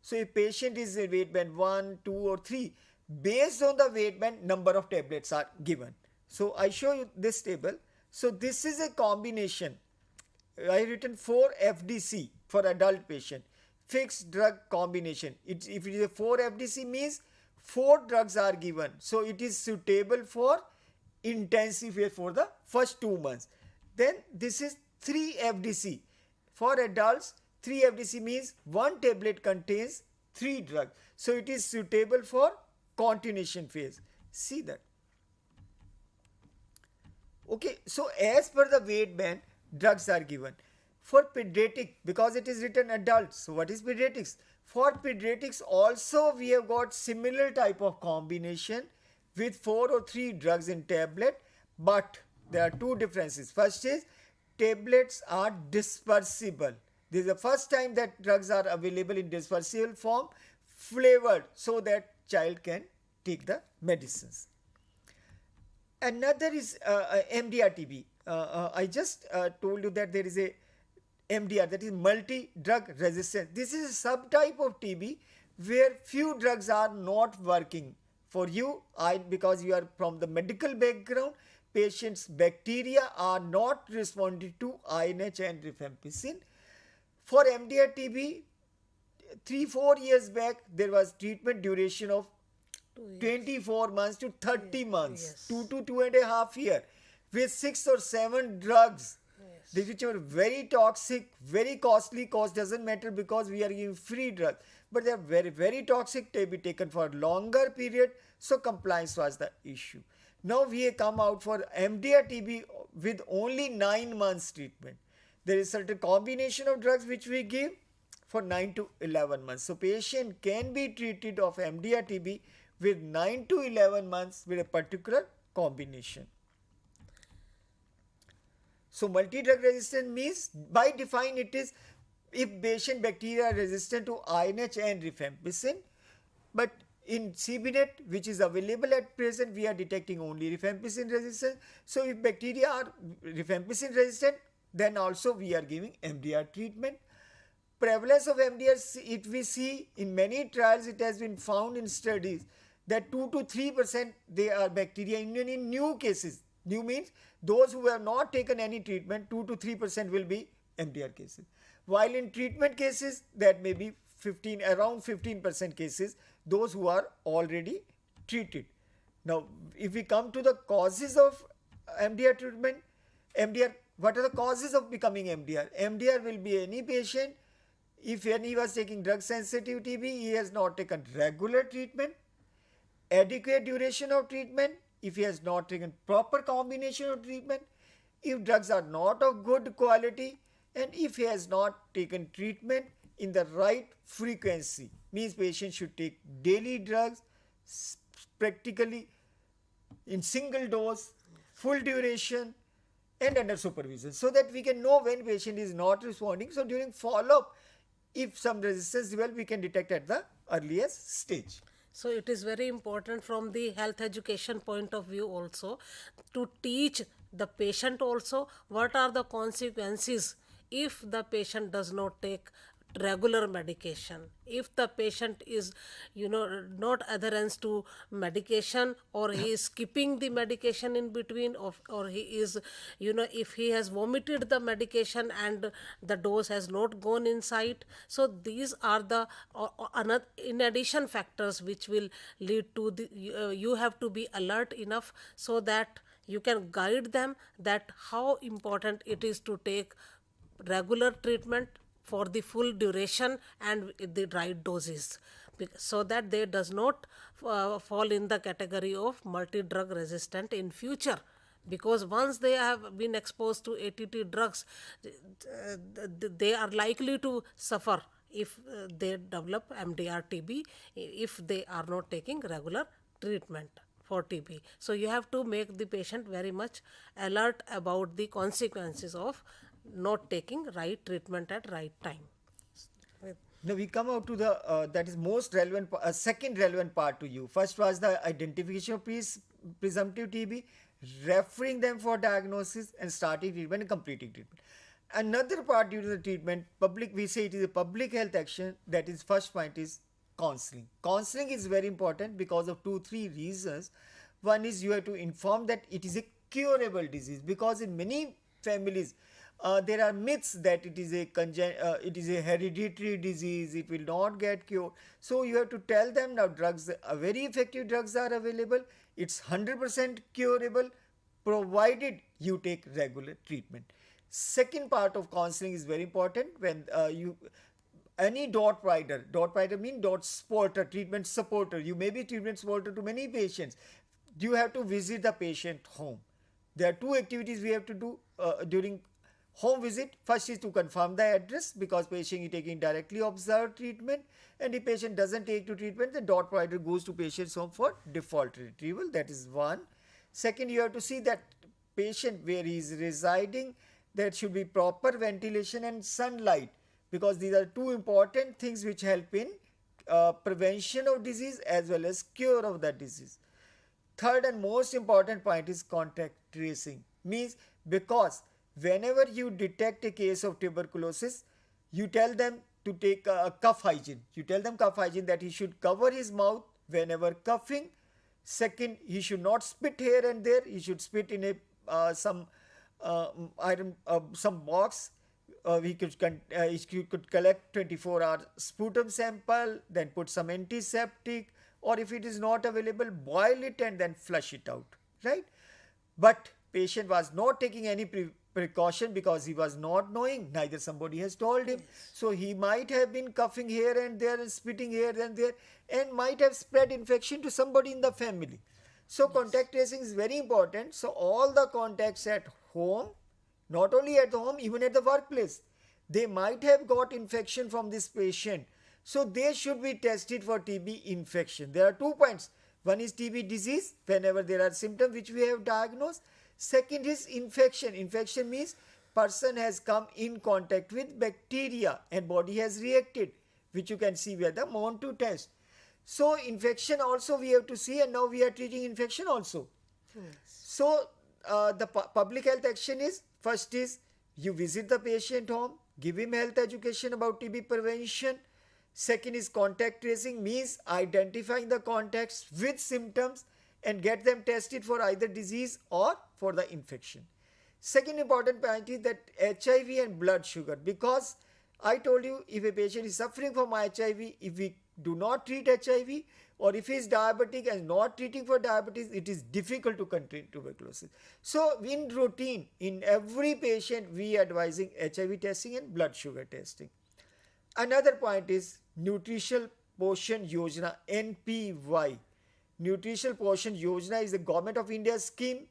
So if patient is a weight band 1, 2 or 3, based on the weight band, number of tablets are given. So I show you this table. So this is a combination. I have written 4 FDC for adult patient, fixed drug combination. If it is a 4 FDC means 4 drugs are given. So it is suitable for intensive phase for the first 2 months. Then this is 3 FDC. For adults, 3 FDC means 1 tablet contains 3 drugs. So it is suitable for continuation phase. See that. Okay, so as per the weight band, drugs are given. For pediatric, because it is written adults, so what is pediatrics? For pediatrics also we have got similar type of combination with 4 or 3 drugs in tablet, but there are two differences. First is tablets are dispersible. This is the first time that drugs are available in dispersible form, flavored, so that child can take the medicines. Another is MDR-TB. I just told you that there is a MDR, that is multi-drug resistant. This is a subtype of TB where few drugs are not working. For you, because you are from the medical background, patients' bacteria are not responding to INH and rifampicin. For MDR-TB, 3-4 years back, there was treatment duration of 24 months to 30 months, Yes. 2 to 2.5 years, with 6 or 7 drugs. These which are very toxic, very costly. Cost doesn't matter because we are giving free drugs, but they are very, very toxic to be taken for a longer period. So compliance was the issue. Now we have come out for MDR-TB with only 9 months treatment. There is certain combination of drugs which we give for 9 to 11 months. So patient can be treated of MDR-TB with 9 to 11 months with a particular combination. So multi-drug resistant means, by define, it is if patient bacteria are resistant to INH and rifampicin, but in CBNet, which is available at present, we are detecting only rifampicin resistance. So if bacteria are rifampicin resistant, then also we are giving MDR treatment. Prevalence of MDR, if we see in many trials, it has been found in studies that 2 to 3% they are bacteria even in new cases. New means those who have not taken any treatment, 2 to 3% will be MDR cases. While in treatment cases, that may be around 15% cases, those who are already treated. Now, if we come to the causes of MDR treatment, what are the causes of becoming MDR? MDR will be any patient, if he was taking drug sensitive TB, he has not taken regular treatment, adequate duration of treatment, if he has not taken proper combination of treatment, if drugs are not of good quality, and if he has not taken treatment in the right frequency. Means patient should take daily drugs, practically in single dose, full duration, and under supervision, so that we can know when patient is not responding. So during follow-up, if some resistance develops, we can detect at the earliest stage. So it is very important from the health education point of view also to teach the patient also what are the consequences if the patient does not take regular medication, if the patient is not adherence to medication, or he is skipping the medication in between, or he is if he has vomited the medication and the dose has not gone inside. So these are the another in addition factors which will lead to the you have to be alert enough so that you can guide them that how important it is to take regular treatment for the full duration and the right doses, so that they does not fall in the category of multi-drug resistant in future. Because once they have been exposed to ATT drugs, they are likely to suffer if they develop MDR-TB, if they are not taking regular treatment for TB. So you have to make the patient very much alert about the consequences of not taking right treatment at right time. Now we come out to the that is most relevant, second relevant part to you. First was the identification of presumptive TB, referring them for diagnosis, and starting treatment and completing treatment. Another part due to the treatment, we say it is a public health action. That is, first point is counseling. Counseling is very important because of 2-3 reasons. One is you have to inform that it is a curable disease, because in many families there are myths that it is a hereditary disease, it will not get cured. So you have to tell them now drugs, very effective drugs are available. It's 100% curable provided you take regular treatment. Second part of counseling is very important. When any dot provider means dot supporter, treatment supporter. You may be treatment supporter to many patients. you have to visit the patient home. There are two activities we have to do during home visit. First is to confirm the address, because patient is taking directly observed treatment, and if patient doesn't take to treatment, the dot provider goes to patient's home for default retrieval. That is one. Second, you have to see that patient where he is residing, there should be proper ventilation and sunlight, because these are two important things which help in prevention of disease as well as cure of the disease. Third and most important point is contact tracing. Means, because whenever you detect a case of tuberculosis, you tell them to take a cough hygiene. You tell them cough hygiene, that he should cover his mouth whenever coughing. Second, he should not spit here and there. He should spit in a some box. He could collect 24-hour sputum sample, then put some antiseptic, or if it is not available, boil it and then flush it out, right? But patient was not taking any precaution, because he was not knowing, neither somebody has told him. So he might have been coughing here and there and spitting here and there, and might have spread infection to somebody in the family. So contact tracing is very important. So all the contacts at home, not only at home, even at the workplace, they might have got infection from this patient. So they should be tested for TB infection. There are 2 points. One is TB disease, whenever there are symptoms which we have diagnosed. Second is infection. Infection means person has come in contact with bacteria and body has reacted, which you can see via the MON2 test. So infection also we have to see, and now we are treating infection also. So the public health action is, first is you visit the patient home, give him health education about TB prevention. Second is contact tracing, means identifying the contacts with symptoms and get them tested for either disease or for the infection. Second important point is that HIV and blood sugar, because I told you, if a patient is suffering from HIV, if we do not treat HIV, or if he is diabetic and not treating for diabetes, it is difficult to contain tuberculosis. So in routine, in every patient, we are advising HIV testing and blood sugar testing. Another point is Nutritional Poshan Yojana, NPY. Nutritional Poshan Yojana is the Government of India scheme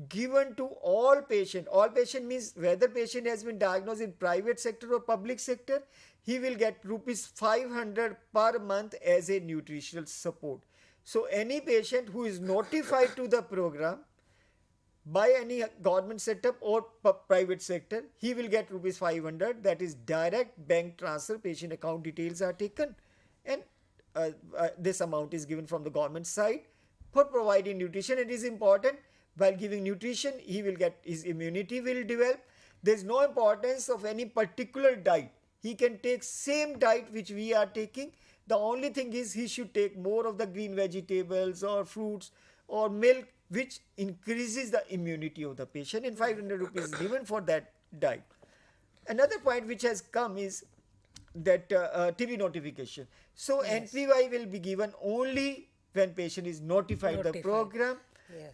given to all patient. All patient means whether patient has been diagnosed in private sector or public sector, he will get rupees 500 per month as a nutritional support. So any patient who is notified to the program by any government setup or private sector, he will get rupees 500. That is direct bank transfer. Patient account details are taken, and this amount is given from the government side for providing nutrition. It is important. While giving nutrition, he will get, his immunity will develop. There is no importance of any particular diet. He can take same diet which we are taking. The only thing is he should take more of the green vegetables or fruits or milk, which increases the immunity of the patient, and 500 rupees is given for that diet. Another point which has come is that TB notification. So NPY will be given only when patient is notified. The program.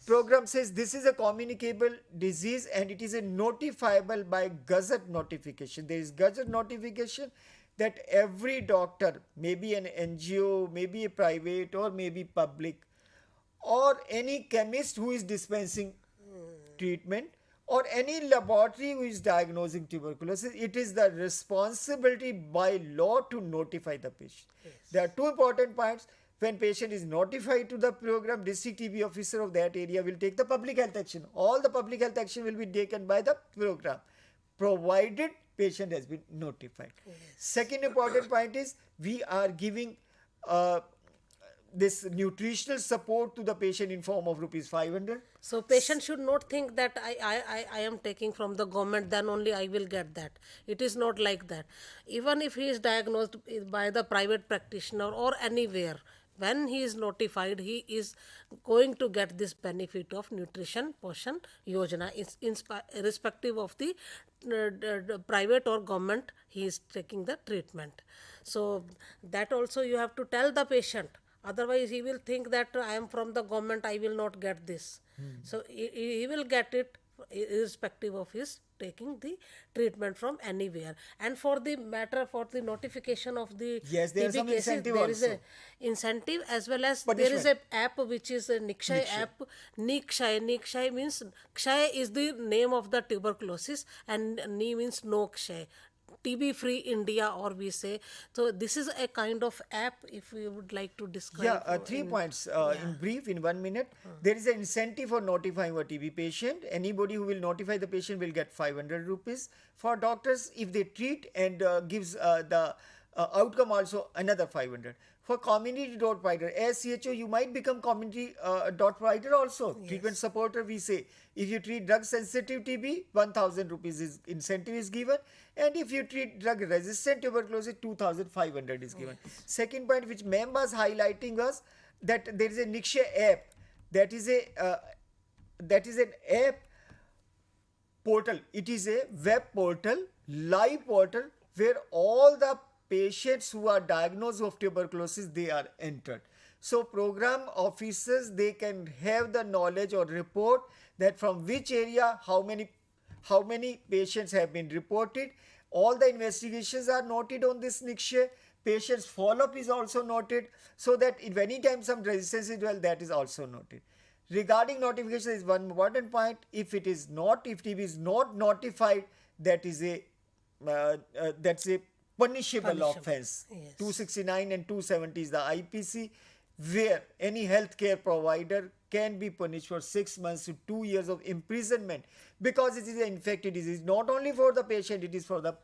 Program says this is a communicable disease and it is a notifiable by gazette notification. There is gazette notification that every doctor, maybe an NGO, maybe a private or maybe public, or any chemist who is dispensing treatment, or any laboratory who is diagnosing tuberculosis, it is the responsibility by law to notify the patient. There are two important points. When patient is notified to the program, district TB officer of that area will take the public health action. All the public health action will be taken by the program, provided patient has been notified. Second important point is we are giving this nutritional support to the patient in form of rupees 500. So patient should not think that I am taking from the government, then only I will get that. It is not like that. Even if he is diagnosed by the private practitioner or anywhere, when he is notified, he is going to get this benefit of Nutrition Poshan Yojana, irrespective of the private or government he is taking the treatment. So that also you have to tell the patient. Otherwise, he will think that I am from the government, I will not get this. So he will get it irrespective of his taking the treatment from anywhere. And for the matter, for the notification of the Yes, there are TB some cases, incentive there is a also. incentive, as well as there is Punishment. a app which is a Nikshay Nikshay. app. Nikshay means, Kshay is the name of the tuberculosis, and Ni means no Kshay. TB free India, or we say. So this is a kind of app, if we would like to describe. Yeah, 3 points in brief, in 1 minute. There is an incentive for notifying a TB patient. Anybody who will notify the patient will get 500 rupees. For doctors, if they treat and gives the outcome also, another 500. For community dot provider, as CHO, you might become community dot provider also. Treatment supporter, we say. If you treat drug sensitive TB, 1000 rupees is incentive is given. And if you treat drug resistant tuberculosis, 2500 is given. Second point which ma'am was highlighting was that there is a Nikshay app. That is an app portal. It is a web portal, live portal, where all the patients who are diagnosed of tuberculosis, they are entered. So program officers, they can have the knowledge or report that from which area how many patients have been reported. All the investigations are noted on this Nikshay. Patients follow-up is also noted, so that if any time some resistance is well, that is also noted. Regarding notification, is one important point. If TB is not notified, that is that's a punishable offense. Yes. 269 and 270 is the IPC, where any healthcare provider can be punished for 6 months to 2 years of imprisonment, because it is an infected disease. Not only for the patient, it is for the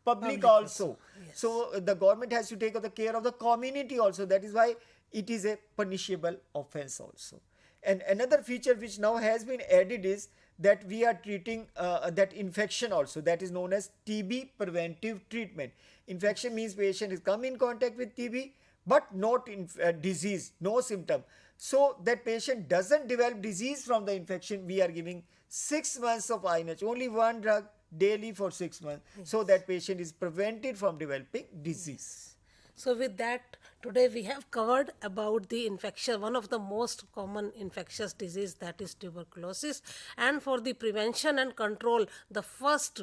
public also. Yes. So the government has to take the care of the community also. That is why it is a punishable offense also. And another feature which now has been added is that we are treating that infection also, that is known as TB preventive treatment. Infection means patient is come in contact with TB but not disease, no symptom. So that patient doesn't develop disease from the infection, we are giving 6 months of INH, only one drug daily for 6 months, so that patient is prevented from developing disease. So with that, today we have covered about the infection, one of the most common infectious disease, that is tuberculosis. And for the prevention and control, the first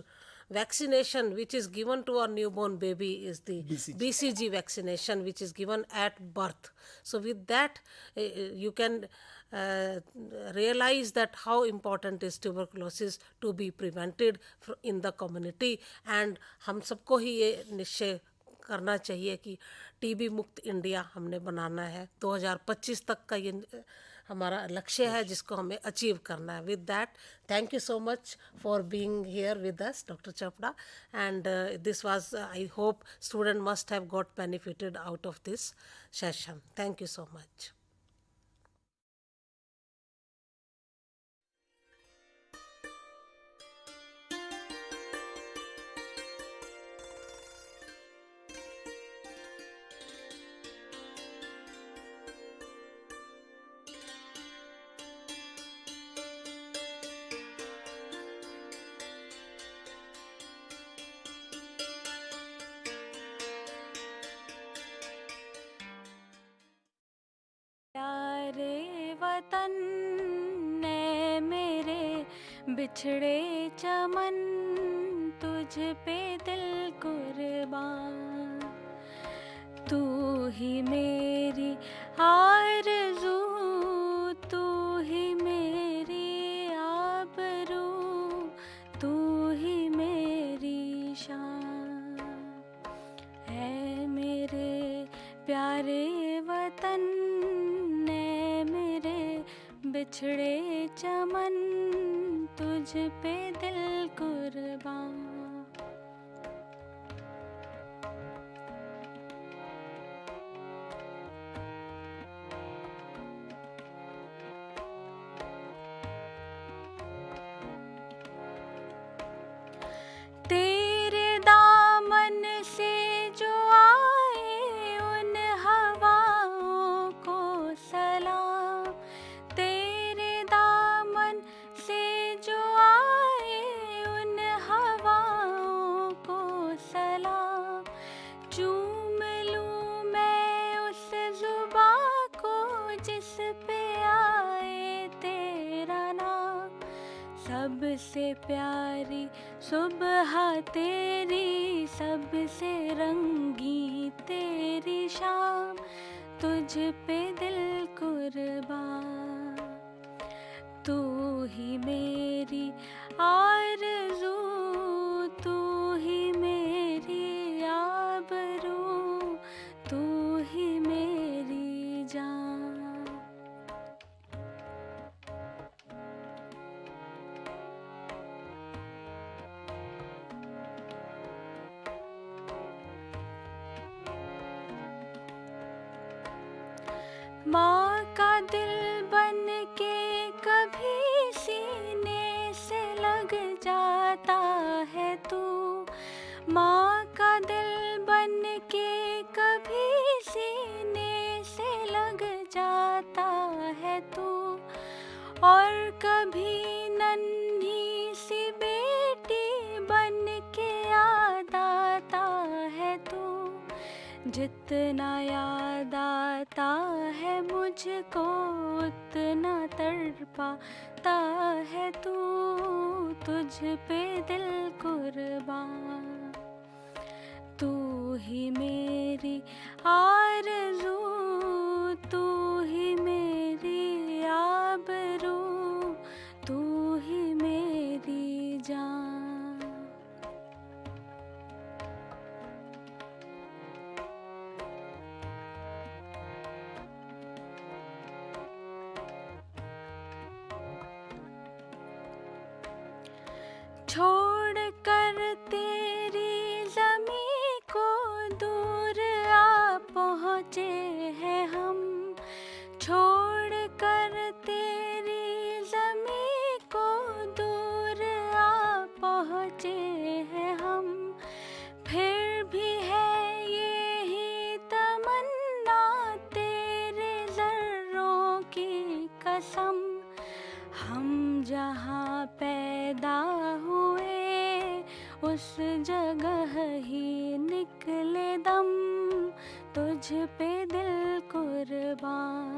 vaccination which is given to our newborn baby is the BCG vaccination, which is given at birth. So with that, you can realize that how important is tuberculosis to be prevented in the community. And हम सबको ही ये निश्चय करना चाहिए कि TB मुक्त India हमने बनाना है. 2025 तक का ये हमारा लक्ष्य है जिसको हमें अचीव करना है. With that, thank you so much for being here with us, Dr. Chopra. And this was, I hope student must have got benefited out of this session. Thank you so much. प्यारे वतन ने मेरे बिछड़े चमन, तुझ पे दिल कुर्बान. तू ही मेरी आरज़ू, तू ही मेरी आबरू, तू ही मेरी शान है. मेरे प्यारे वतन ने मेरे बिछड़े चमन, तुझ पे दिल कुर्बान. तेरे दामन से जो आए उन हवाओं को सलाम. तेरे दामन से जो आए उन हवाओं सबसे प्यारी सुबह तेरी, सबसे रंगी तेरी शाम, तुझ पे दिल कुर्बान। तू ही मेरी आरज़ू, तू ही मेरी आबरू, तू ही मेरी जान। माँ का दिल बन के कभी सीने से लग जाता है तू, माँ का दिल बन के कभी सीने से लग जाता है तू, और कभी नन्ही सी बेटी बन के याद आता है तू। जितना याद आता है मुझको, उतना तड़पाता है तू, तुझ पे दिल कुर्बान। तू ही मेरी आरज़ू, तू ही मेरी आबरू, तू ही मेरी जान। छोड़ कर तेरी ज़मीं को दूर आ पहुँचे हैं हम, छोड़ कर तेरी ज़मीं को दूर आ पहुँचे हैं हम। फिर भी है यही तमन्ना तेरे ज़र्रों की कसम, हम जहाँ पैदा हुए उस जगह ही निकले दम, तुझ पे दिल कुर्बान।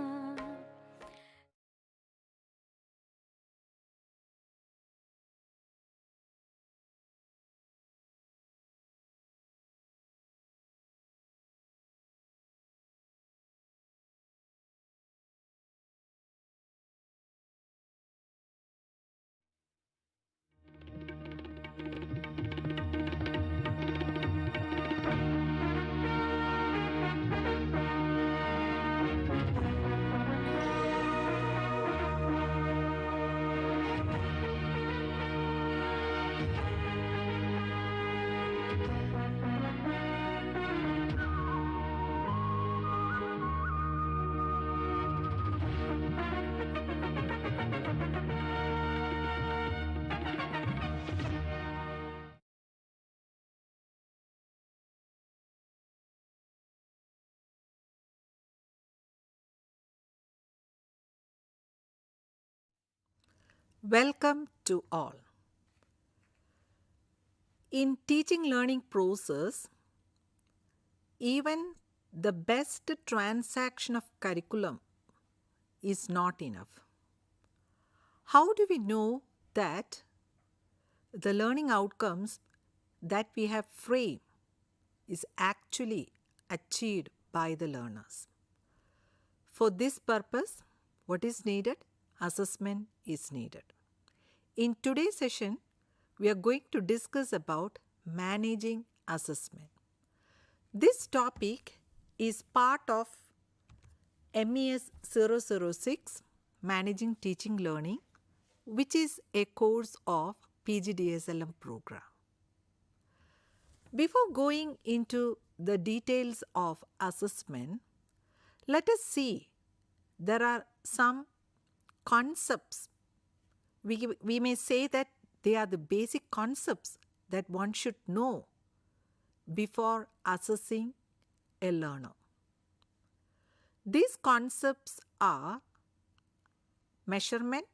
Welcome to all. In teaching learning process, even the best transaction of curriculum is not enough. How do we know that the learning outcomes that we have framed is actually achieved by the learners? For this purpose, what is needed? Assessment is needed. In today's session, we are going to discuss about managing assessment. This topic is part of MES 006, Managing Teaching Learning, which is a course of PGDSLM program. Before going into the details of assessment, let us see there are some concepts. We may say that they are the basic concepts that one should know before assessing a learner. These concepts are measurement,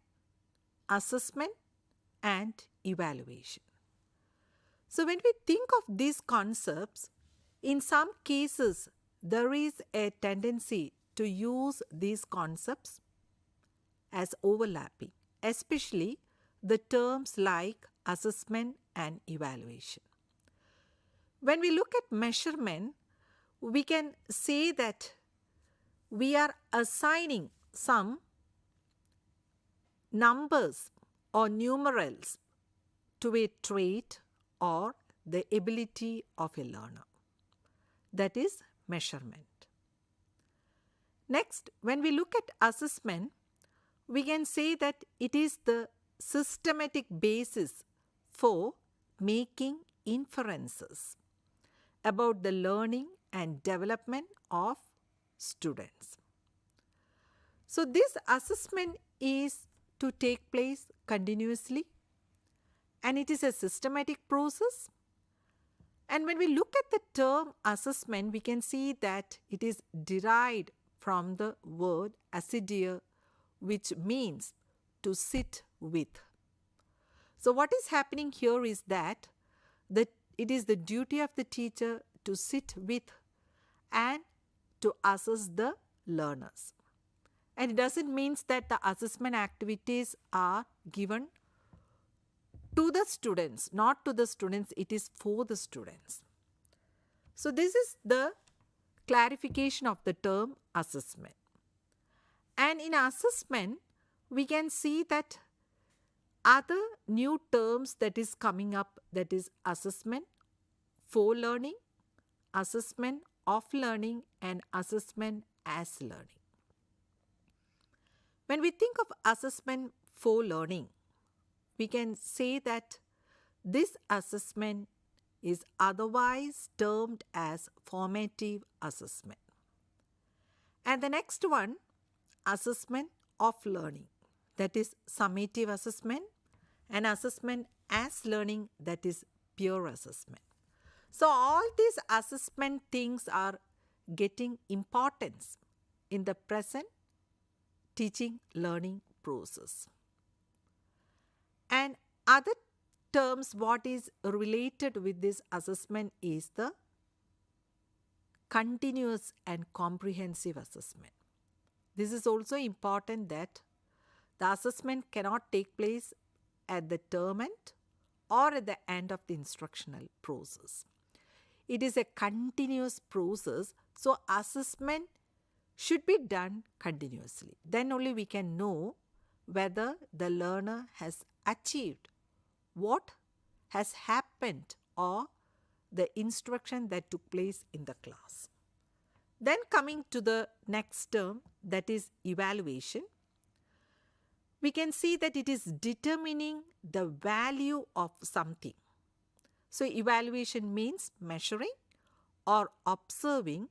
assessment, and evaluation. So when we think of these concepts, in some cases there is a tendency to use these concepts as overlapping, especially the terms like assessment and evaluation. When we look at measurement, we can say that we are assigning some numbers or numerals to a trait or the ability of a learner. That is measurement. Next, when we look at assessment, we can say that it is the systematic basis for making inferences about the learning and development of students. So this assessment is to take place continuously, and it is a systematic process. And when we look at the term assessment, we can see that it is derived from the word assiduere, which means to sit with. So what is happening here is that it is the duty of the teacher to sit with and to assess the learners. And it doesn't mean that the assessment activities are given to the students, not to the students, it is for the students. So this is the clarification of the term assessment. And in assessment, we can see that other new terms that is coming up, that is assessment for learning, assessment of learning, and assessment as learning. When we think of assessment for learning, we can say that this assessment is otherwise termed as formative assessment. And the next one, assessment of learning, that is summative assessment, and assessment as learning, that is peer assessment. So all these assessment things are getting importance in the present teaching learning process. And other terms what is related with this assessment is the continuous and comprehensive assessment. This is also important that the assessment cannot take place at the term end or at the end of the instructional process. It is a continuous process, so assessment should be done continuously. Then only we can know whether the learner has achieved what has happened or the instruction that took place in the class. Then coming to the next term, that is evaluation, we can see that it is determining the value of something. So evaluation means measuring or observing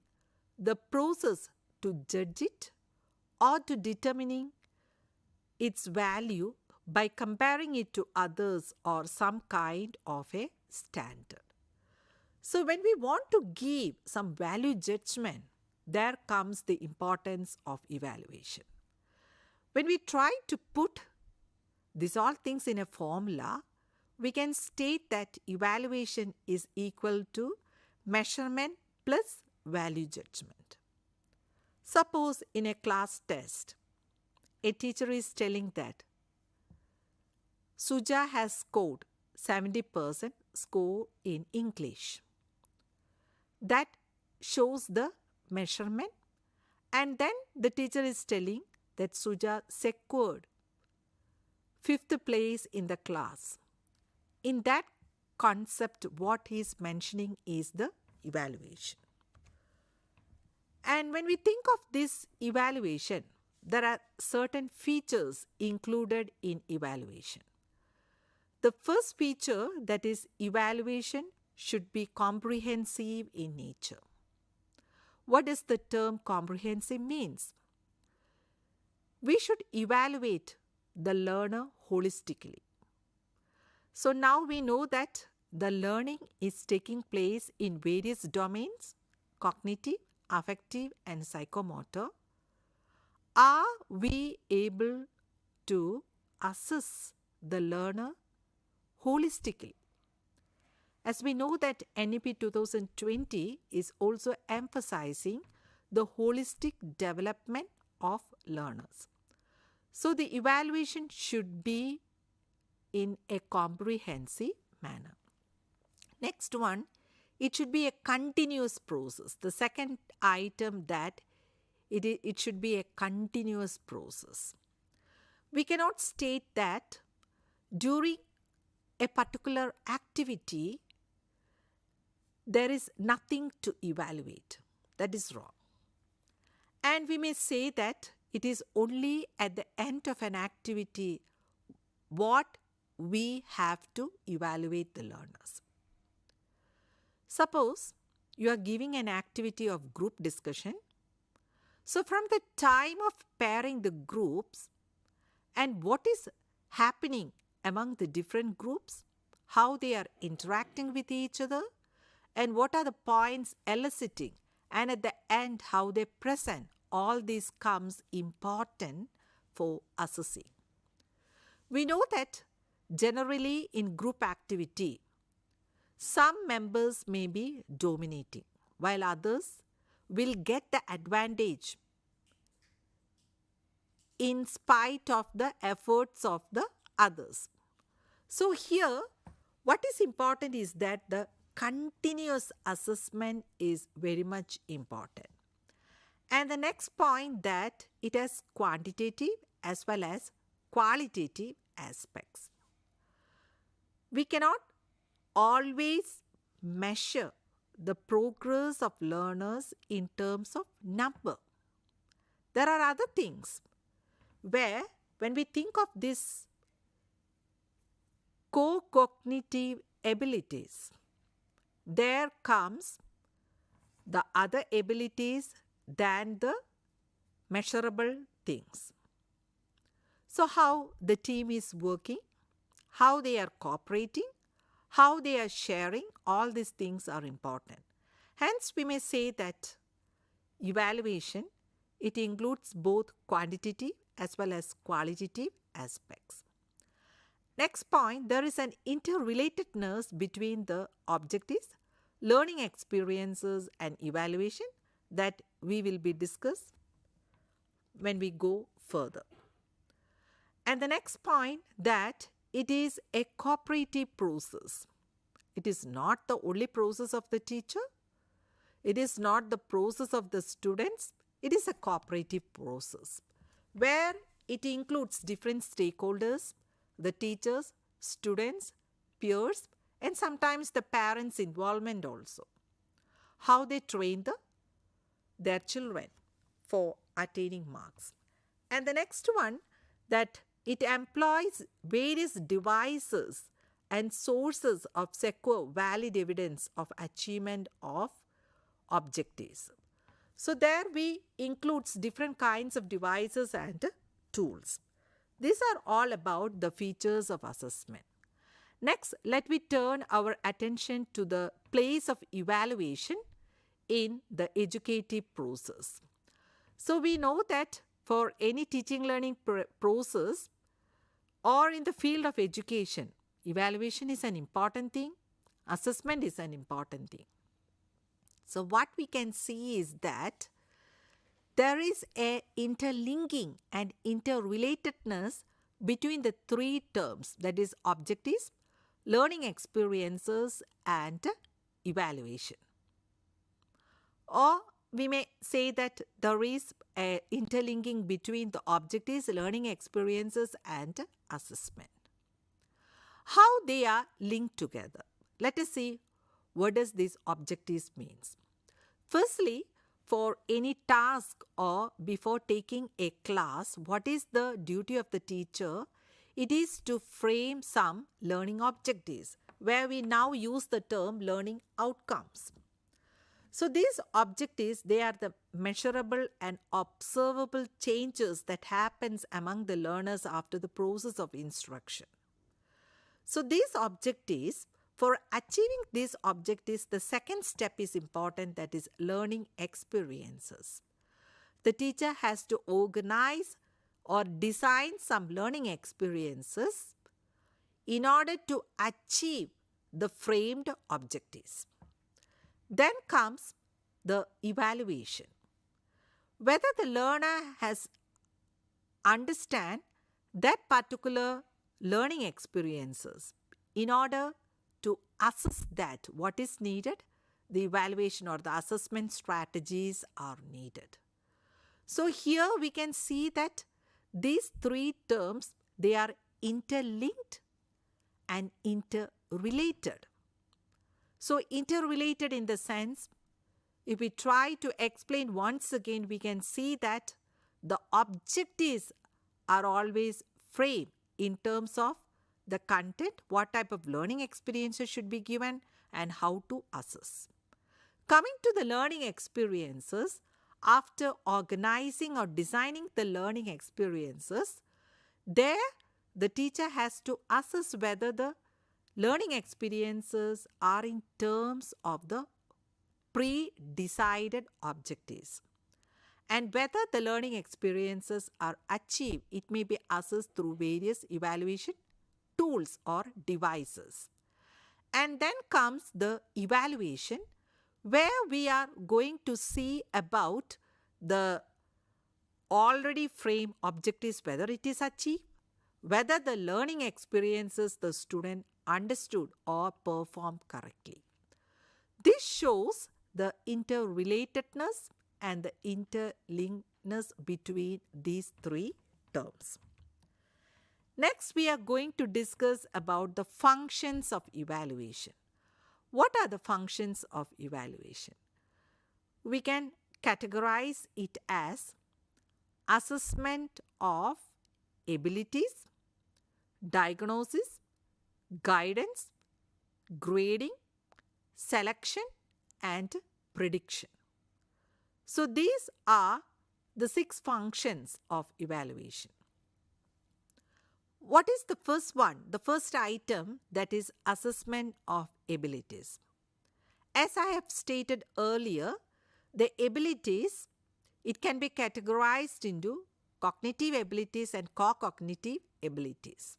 the process to judge it or to determining its value by comparing it to others or some kind of a standard. So when we want to give some value judgment, there comes the importance of evaluation. When we try to put these all things in a formula, we can state that evaluation is equal to measurement plus value judgment. Suppose in a class test, a teacher is telling that Suja has scored 70% score in English. That shows the measurement, and then the teacher is telling that Suja secured 5th place in the class. In that concept, what he is mentioning is the evaluation. And when we think of this evaluation, there are certain features included in evaluation. The first feature, that is evaluation, should be comprehensive in nature. What does the term comprehensive means? We should evaluate the learner holistically. So now we know that the learning is taking place in various domains, cognitive, affective, and psychomotor. Are we able to assess the learner holistically? As we know that NEP 2020 is also emphasizing the holistic development of learners. So the evaluation should be in a comprehensive manner. Next one, it should be a continuous process. The second item, that it should be a continuous process. We cannot state that during a particular activity there is nothing to evaluate. That is wrong. And we may say that it is only at the end of an activity what we have to evaluate the learners. Suppose you are giving an activity of group discussion. So from the time of pairing the groups and what is happening among the different groups, how they are interacting with each other, and what are the points eliciting, and at the end how they present, all this comes important for assessing. We know that generally in group activity, some members may be dominating, while others will get the advantage in spite of the efforts of the others. So here, what is important is that the continuous assessment is very much important. And the next point, that it has quantitative as well as qualitative aspects. We cannot always measure the progress of learners in terms of number. There are other things where, when we think of this co-cognitive abilities, there comes the other abilities than the measurable things. So how the team is working, how they are cooperating, how they are sharing, all these things are important. Hence, we may say that evaluation, it includes both quantitative as well as qualitative aspects. Next point, there is an interrelatedness between the objectives, learning experiences and evaluation that we will be discussed when we go further. And the next point, that it is a cooperative process. It is not the only process of the teacher. It is not the process of the students. It is a cooperative process where it includes different stakeholders, the teachers, students, peers, and sometimes the parents' involvement also. How they train their children for attaining marks. And the next one, that it employs various devices and sources of secure valid evidence of achievement of objectives. So there we includes different kinds of devices and tools. These are all about the features of assessment. Next, let me turn our attention to the place of evaluation in the educative process. So we know that for any teaching learning process or in the field of education, evaluation is an important thing, assessment is an important thing. So what we can see is that there is a interlinking and interrelatedness between the three terms, that is objectives, learning experiences and evaluation. Or we may say that there is a interlinking between the objectives, learning experiences and assessment. How they are linked together. Let us see what does these objectives means. Firstly, for any task or before taking a class, what is the duty of the teacher? It is to frame some learning objectives, where we now use the term learning outcomes. So these objectives, they are the measurable and observable changes that happens among the learners after the process of instruction. So these objectives, for achieving these objectives, the second step is important, that is learning experiences. The teacher has to organize or design some learning experiences in order to achieve the framed objectives. Then comes the evaluation. Whether the learner has understand that particular learning experiences, in order to assess that what is needed, the evaluation or the assessment strategies are needed. So here we can see that these three terms, they are interlinked and interrelated. So interrelated in the sense, if we try to explain once again, we can see that the objectives are always framed in terms of the content, what type of learning experiences should be given, and how to assess. Coming to the learning experiences, after organizing or designing the learning experiences, there the teacher has to assess whether the learning experiences are in terms of the pre-decided objectives, and whether the learning experiences are achieved. It may be assessed through various evaluation tools or devices. And then comes the evaluation, where we are going to see about the already framed objectives, whether it is achieved, whether the learning experiences the student understood or performed correctly. This shows the interrelatedness and the interlinkedness between these three terms. Next, we are going to discuss about the functions of evaluation. What are the functions of evaluation? We can categorize it as assessment of abilities, diagnosis, guidance, grading, selection, and prediction. So these are the 6 functions of evaluation. What is the first one? The first item, that is assessment of abilities. As I have stated earlier, the abilities, it can be categorized into cognitive abilities and co-cognitive abilities.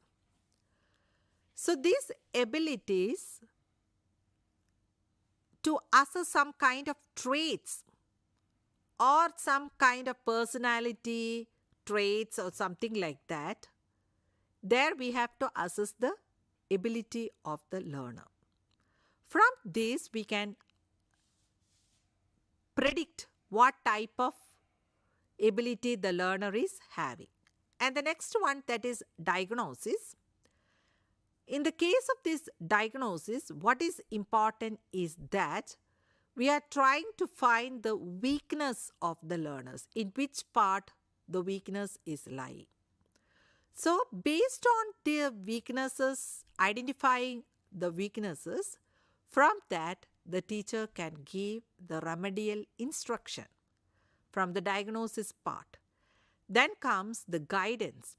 So these abilities to assess some kind of traits or some kind of personality traits or something like that, there we have to assess the ability of the learner. From this, we can predict what type of ability the learner is having. And the next one, that is diagnosis. In the case of this diagnosis, what is important is that we are trying to find the weakness of the learners, in which part the weakness is lying. So, based on their weaknesses, identifying the weaknesses, from that the teacher can give the remedial instruction from the diagnosis part. Then comes the guidance.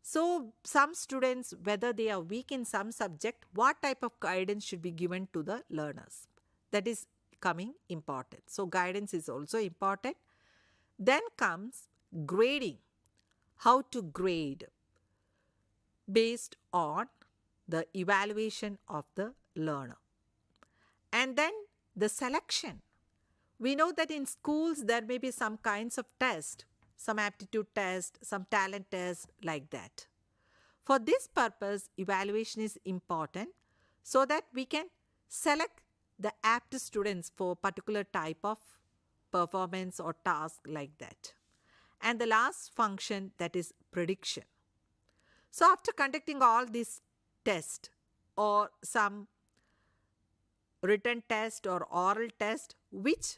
So, some students, whether they are weak in some subject, what type of guidance should be given to the learners? That is coming important. So, guidance is also important. Then comes grading. How to grade based on the evaluation of the learner. And then the selection. We know that in schools there may be some kinds of test, some aptitude test, some talent test, like that. For this purpose, evaluation is important so that we can select the apt students for particular type of performance or task, like that. And the last function, that is prediction. So after conducting all these tests or some written test or oral test which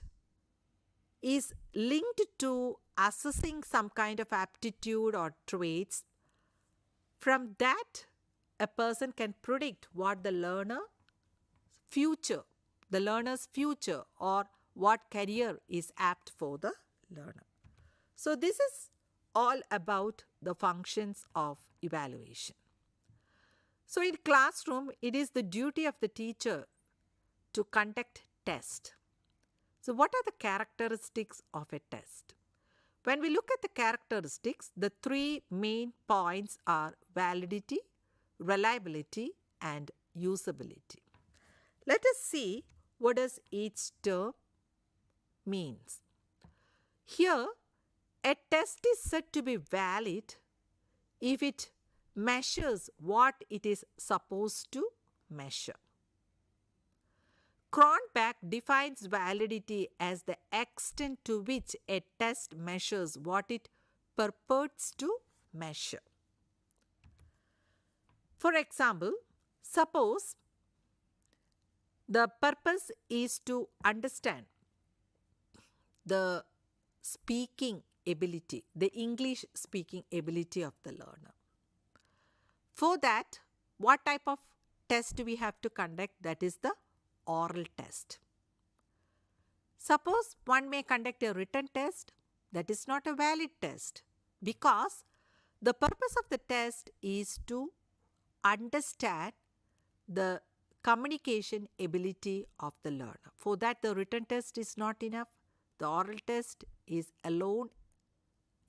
is linked to assessing some kind of aptitude or traits, from that a person can predict what the learner's future or what career is apt for the learner. So this is all about the functions of evaluation. So in classroom, it is the duty of the teacher to conduct test. So what are the characteristics of a test? When we look at the characteristics, the 3 main points are validity, reliability, and usability. Let us see what does each term means. Here, a test is said to be valid if it measures what it is supposed to measure. Cronbach defines validity as the extent to which a test measures what it purports to measure. For example, suppose the purpose is to understand the speaking ability, the English speaking ability of the learner. For that, what type of test we have to conduct? That is the oral test. Suppose one may conduct a written test, that is not a valid test, because the purpose of the test is to understand the communication ability of the learner. For that, the written test is not enough. The oral test is alone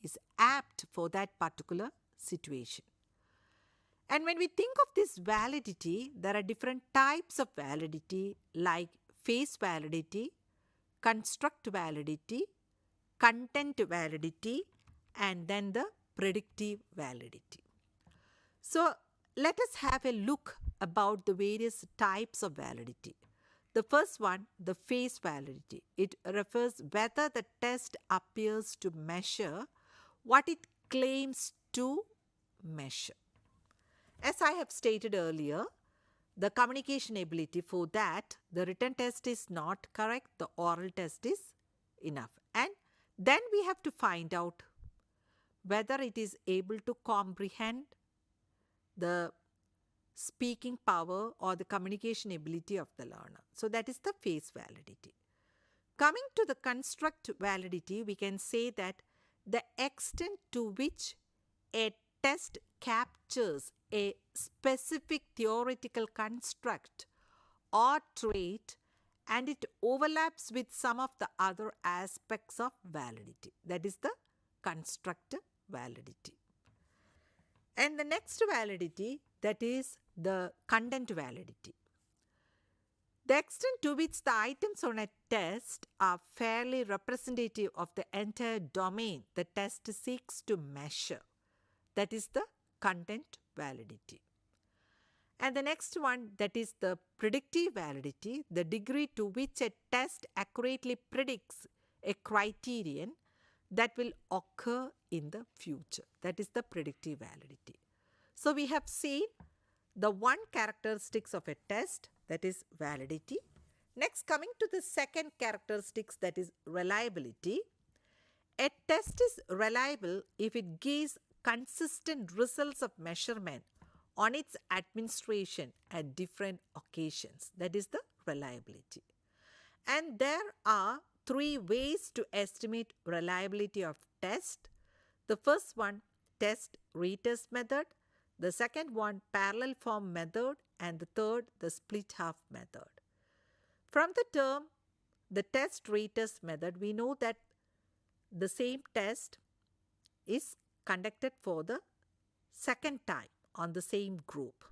is apt for that particular situation. And when we think of this validity, there are different types of validity like face validity, construct validity, content validity, and then the predictive validity. So let us have a look about the various types of validity. The first one, the face validity. It refers whether the test appears to measure what it claims to measure. As I have stated earlier, the communication ability, for that, the written test is not correct, the oral test is enough. And then we have to find out whether it is able to comprehend the speaking power or the communication ability of the learner. So that is the face validity. Coming to the construct validity, we can say that the extent to which a test captures a specific theoretical construct or trait and it overlaps with some of the other aspects of validity. That is the construct validity. And the next validity, that is the content validity. The extent to which the items on a test are fairly representative of the entire domain the test seeks to measure. That is the content validity. And the next one, that is the predictive validity, the degree to which a test accurately predicts a criterion that will occur in the future. That is the predictive validity. So we have seen the one characteristics of a test, that is validity. Next, coming to the second characteristics, that is reliability. A test is reliable if it gives consistent results of measurement on its administration at different occasions. That is the reliability. And there are three ways to estimate reliability of test. The first one, test retest method. The second one, parallel form method. And the third, the split half method. From the term, the test retest method, we know that the same test is conducted for the second time on the same group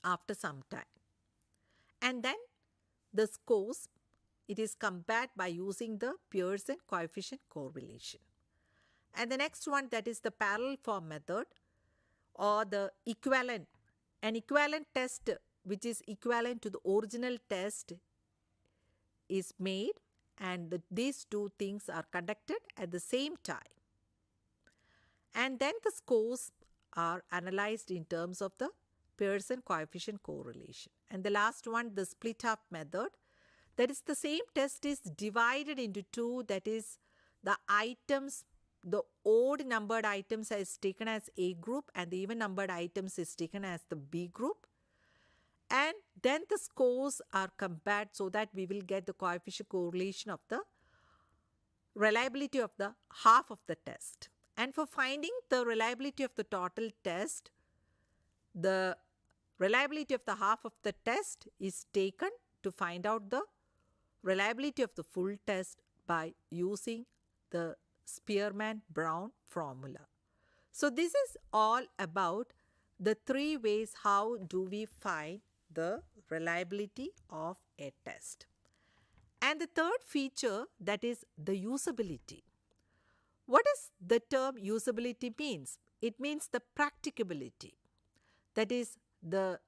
after some time. And then the scores, it is compared by using the Pearson coefficient correlation. And the next one, that is the parallel form method or the equivalent. An equivalent test which is equivalent to the original test is made, and these two things are conducted at the same time. And then the scores are analyzed in terms of the Pearson coefficient correlation. And the last one, the split half method, that is the same test is divided into two, that is the items, the odd numbered items is taken as A group and the even numbered items is taken as the B group. And then the scores are compared so that we will get the coefficient correlation of the reliability of the half of the test. And for finding the reliability of the total test, the reliability of the half of the test is taken to find out the reliability of the full test by using the Spearman-Brown formula. So this is all about the three ways how do we find the reliability of a test. And the third feature, that is the usability. What does the term usability means? it means the practicability. That is, the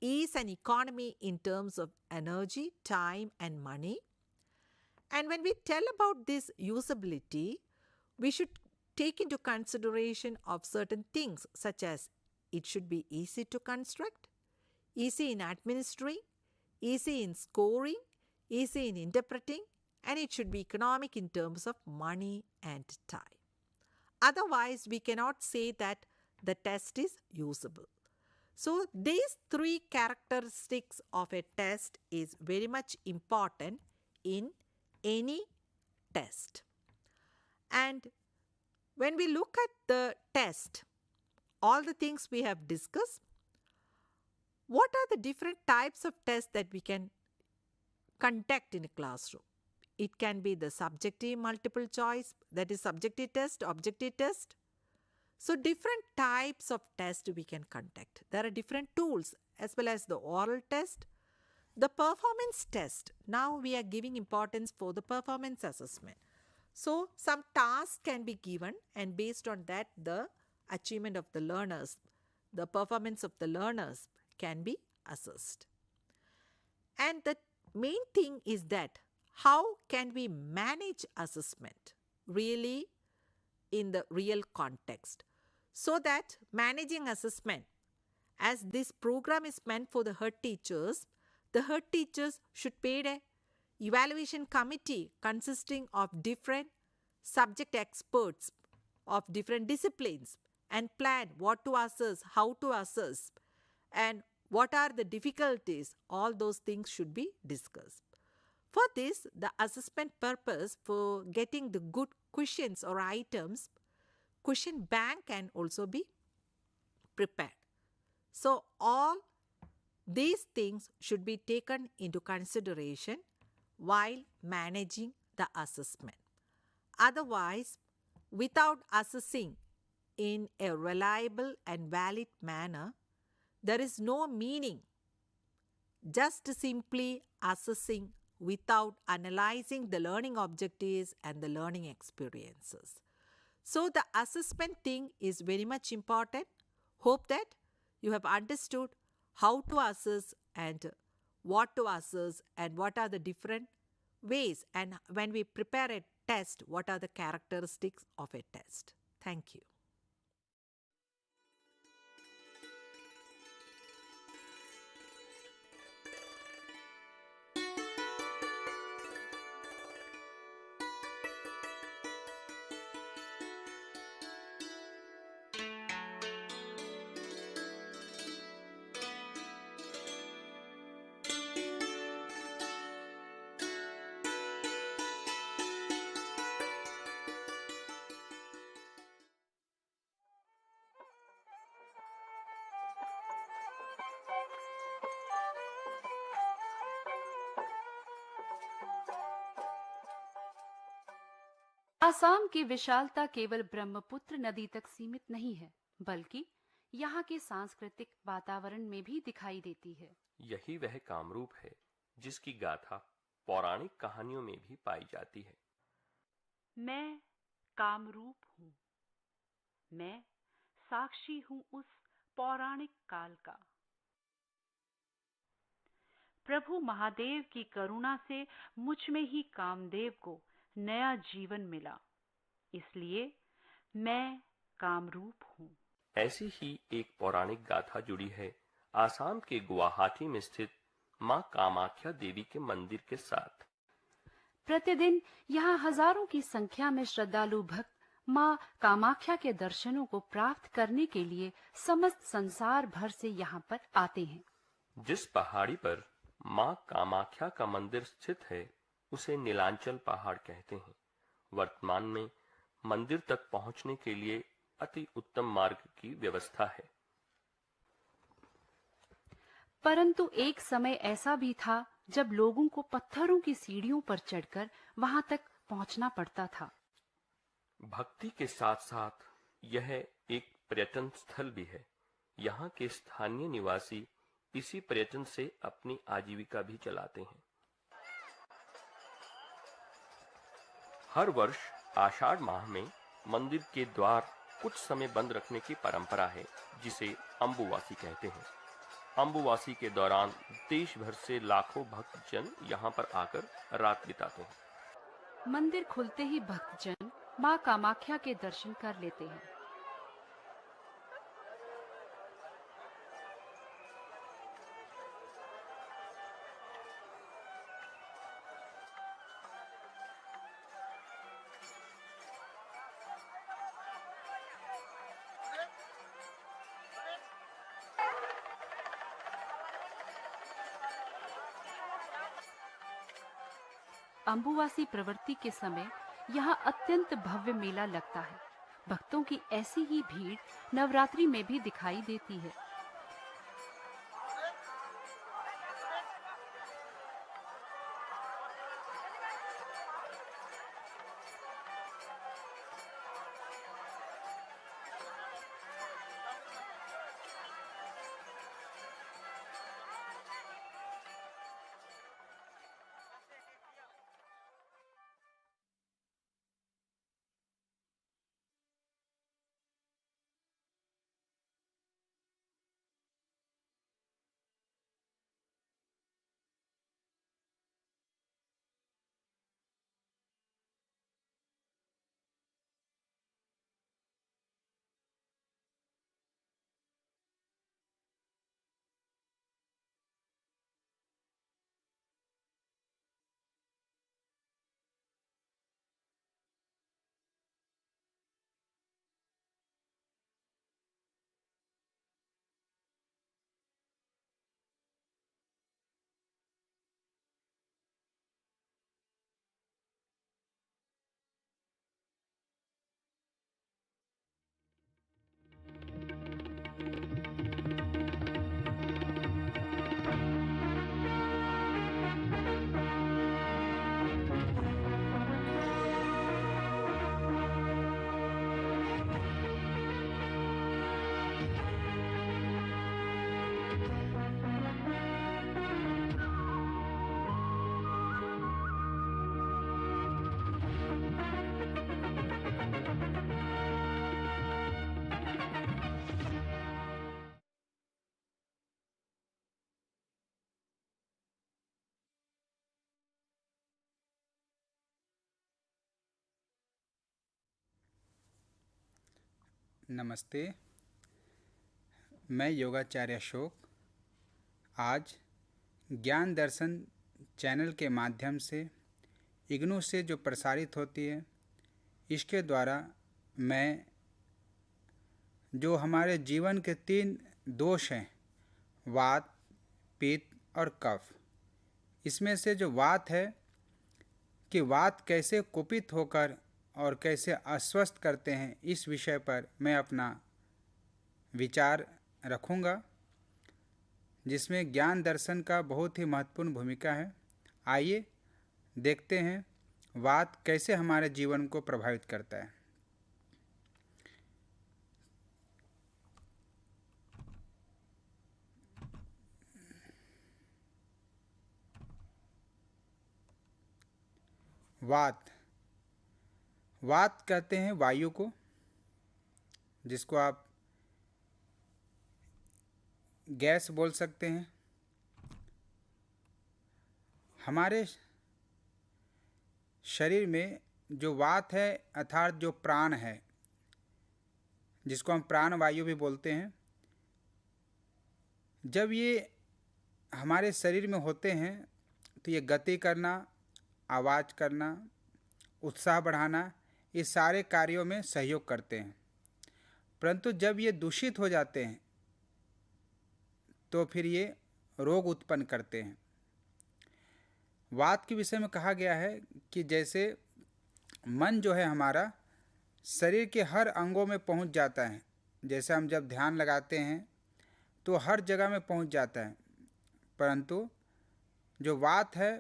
ease and economy in terms of energy, time, and money. And when we tell about this usability, we should take into consideration of certain things such as it should be easy to construct, easy in administering, easy in scoring, easy in interpreting, and it should be economic in terms of money and time. Otherwise, we cannot say that the test is usable. So, these three characteristics of a test is very much important in any test. And when we look at the test, all the things we have discussed, what are the different types of tests that we can conduct in a classroom? It can be the subjective multiple choice, that is subjective test, objective test. So different types of tests we can conduct. There are different tools as well as the oral test. The performance test, now we are giving importance for the performance assessment. So some tasks can be given and based on that the achievement of the learners, the performance of the learners can be assessed. And the main thing is that how can we manage assessment really in the real context, so that managing assessment, as this program is meant for the head teachers, the head teachers should pay an evaluation committee consisting of different subject experts of different disciplines and plan what to assess, how to assess, and what are the difficulties. All those things should be discussed. For this, the assessment purpose for getting the good questions or items, question bank can also be prepared. So all these things should be taken into consideration while managing the assessment. Otherwise, without assessing in a reliable and valid manner, there is no meaning just simply assessing without analyzing the learning objectives and the learning experiences. So the assessment thing is very much important. Hope that you have understood how to assess and what to assess and what are the different ways, and when we prepare a test, what are the characteristics of a test. Thank you. Assam की विशालता केवल ब्रह्मपुत्र नदी तक सीमित नहीं है, बल्कि यहाँ के सांस्कृतिक वातावरण में भी दिखाई देती है। यही वह कामरूप है जिसकी गाथा पौराणिक कहानियों में भी पाई जाती है। मैं कामरूप हूँ, मैं साक्षी हूँ उस पौराणिक काल का। प्रभु महादेव की करुणा से मुझ में ही कामदेव को नया जीवन मिला, इसलिए मैं कामरूप हूँ। ऐसी ही एक पौराणिक गाथा जुड़ी है आसाम के गुवाहाटी में स्थित मां कामाख्या देवी के मंदिर के साथ। प्रतिदिन यहाँ हजारों की संख्या में श्रद्धालु भक्त मां कामाख्या के दर्शनों को प्राप्त करने के लिए समस्त संसार भर से यहाँ पर आते हैं। जिस पहाड़ी पर मां कामाख्या का मंदिर स्थित है उसे नीलांचल पहाड़ कहते हैं। वर्तमान में मंदिर तक पहुंचने के लिए अति उत्तम मार्ग की व्यवस्था है। परंतु एक समय ऐसा भी था जब लोगों को पत्थरों की सीढ़ियों पर चढ़कर वहां तक पहुंचना पड़ता था। भक्ति के साथ साथ यह एक पर्यटन स्थल भी है। यहाँ के स्थानीय निवासी इसी पर्यटन से अपनी आजीविका भी चलाते हैं। हर वर्ष आषाढ़ माह में मंदिर के द्वार कुछ समय बंद रखने की परंपरा है, जिसे अम्बुवासी कहते हैं। अम्बुवासी के दौरान देश भर से लाखों भक्तजन यहाँ पर आकर रात बिताते हैं। मंदिर खुलते ही भक्तजन मां कामाख्या के दर्शन कर लेते हैं। अम्बुवासी प्रवृत्ति के समय यहाँ अत्यंत भव्य मेला लगता है। भक्तों की ऐसी ही भीड़ नवरात्रि में भी दिखाई देती है। नमस्ते, मैं योगाचार्य अशोक आज ज्ञान दर्शन चैनल के माध्यम से इग्नू से जो प्रसारित होती है, इसके द्वारा मैं जो हमारे जीवन के 3 दोष हैं, वात, पित्त और कफ, इसमें से जो वात है कि वात कैसे कुपित होकर और कैसे अस्वस्थ करते हैं, इस विषय पर मैं अपना विचार रखूँगा, जिसमें ज्ञान दर्शन का बहुत ही महत्वपूर्ण भूमिका है। आइए देखते हैं वात कैसे हमारे जीवन को प्रभावित करता है। वात कहते हैं वायु को, जिसको आप गैस बोल सकते हैं। हमारे शरीर में जो वात है अर्थात जो प्राण है, जिसको हम प्राण वायु भी बोलते हैं, जब ये हमारे शरीर में होते हैं तो ये गति करना, आवाज़ करना, उत्साह बढ़ाना, ये सारे कार्यों में सहयोग करते हैं। परंतु जब ये दूषित हो जाते हैं तो फिर ये रोग उत्पन्न करते हैं। वात के विषय में कहा गया है कि जैसे मन जो है हमारा शरीर के हर अंगों में पहुंच जाता है। जैसे हम जब ध्यान लगाते हैं तो हर जगह में पहुंच जाता है, परंतु जो वात है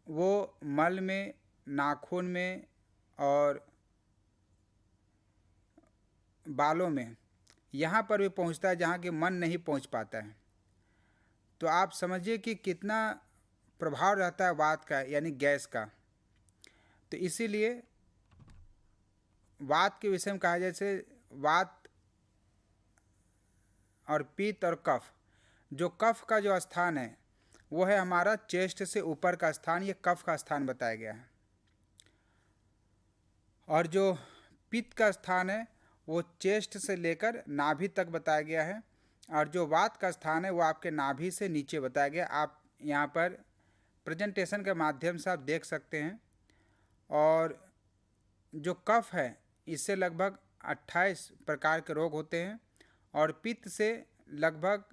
वो मल में, नाखून में और बालों में, यहाँ पर भी पहुँचता है जहाँ कि मन नहीं पहुँच पाता है। तो आप समझिए कि कितना प्रभाव रहता है वात का, यानी गैस का। तो इसीलिए वात के विषय में कहा, जैसे वात और पित्त और कफ। जो कफ का जो स्थान है वो है हमारा चेस्ट से ऊपर का स्थान, ये कफ का स्थान बताया गया है। और जो पित्त का स्थान है वो चेस्ट से लेकर नाभि तक बताया गया है। और जो वात का स्थान है वो आपके नाभि से नीचे बताया गया। आप यहाँ पर प्रेजेंटेशन के माध्यम से आप देख सकते हैं। और जो कफ है इससे लगभग 28 प्रकार के रोग होते हैं, और पित्त से लगभग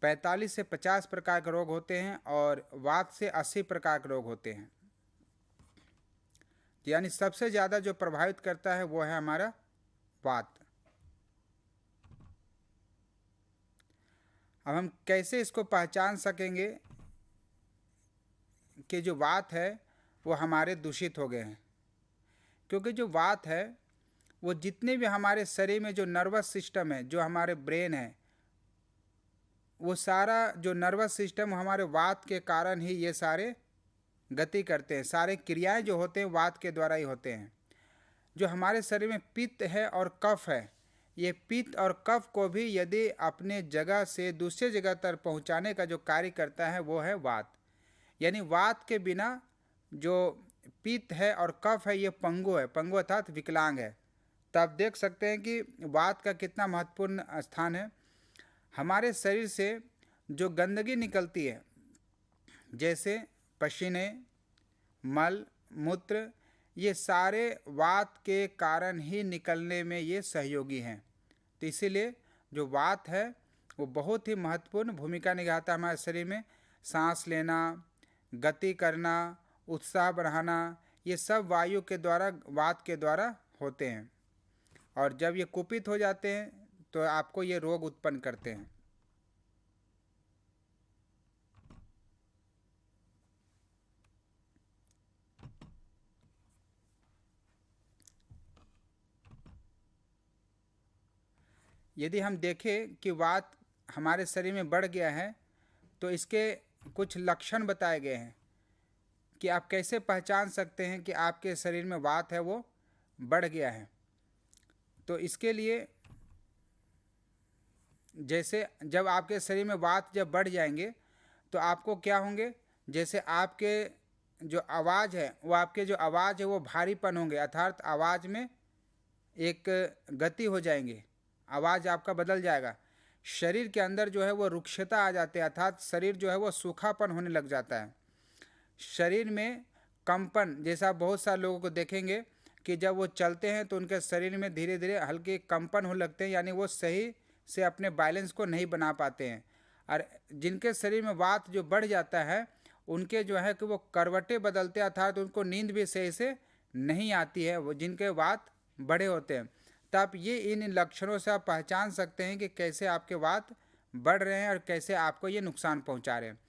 45 से 50 प्रकार के रोग होते हैं, और वात से 80 प्रकार के रोग होते हैं। यानी सबसे ज़्यादा जो प्रभावित करता है वो है हमारा वात। अब हम कैसे इसको पहचान सकेंगे कि जो वात है वो हमारे दूषित हो गए हैं? क्योंकि जो वात है वो जितने भी हमारे शरीर में जो नर्वस सिस्टम है, जो हमारे ब्रेन है, वो सारा जो नर्वस सिस्टम हमारे वात के कारण ही ये सारे गति करते हैं। सारे क्रियाएं जो होते हैं वात के द्वारा ही होते हैं। जो हमारे शरीर में पित्त है और कफ है, ये पित्त और कफ को भी यदि अपने जगह से दूसरे जगह तक पहुंचाने का जो कार्य करता है वो है वात। यानी वात के बिना जो पित्त है और कफ है ये पंगु है, पंगु अर्थात विकलांग है। तो आप देख सकते हैं कि वात का कितना महत्वपूर्ण स्थान है। हमारे शरीर से जो गंदगी निकलती है, जैसे पसीने, मल, मूत्र, ये सारे वात के कारण ही निकलने में ये सहयोगी हैं। तो इसीलिए जो वात है वो बहुत ही महत्वपूर्ण भूमिका निभाता है हमारे शरीर में। सांस लेना, गति करना, उत्साह बढ़ाना, ये सब वायु के द्वारा, वात के द्वारा होते हैं। और जब ये कुपित हो जाते हैं तो आपको ये रोग उत्पन्न करते हैं। यदि हम देखें कि वात हमारे शरीर में बढ़ गया है तो इसके कुछ लक्षण बताए गए हैं कि आप कैसे पहचान सकते हैं कि आपके शरीर में वात है वो बढ़ गया है। तो इसके लिए जैसे जब आपके शरीर में वात जब बढ़ जाएंगे तो आपको क्या होंगे, जैसे आपके जो आवाज़ है वो, आपके जो आवाज़ है वो भारीपन होंगे, अर्थात आवाज़ में एक गति हो जाएंगे, आवाज़ आपका बदल जाएगा। शरीर के अंदर जो है वो रुक्षता आ जाती है, अर्थात शरीर जो है वो सूखापन होने लग जाता है। शरीर में कंपन, जैसा आप बहुत सारे लोगों को देखेंगे कि जब वो चलते हैं तो उनके शरीर में धीरे धीरे हल्के कंपन होने लगते हैं, यानी वो सही से अपने बैलेंस को नहीं बना पाते हैं। और जिनके शरीर में वात जो बढ़ जाता है उनके जो है कि वो करवटें बदलते हैं, अर्थात उनको नींद भी सही से नहीं आती है, वो जिनके वात बड़े होते हैं। तब ये इन लक्षणों से आप पहचान सकते हैं कि कैसे आपके वात बढ़ रहे हैं और कैसे आपको ये नुकसान पहुंचा रहे हैं।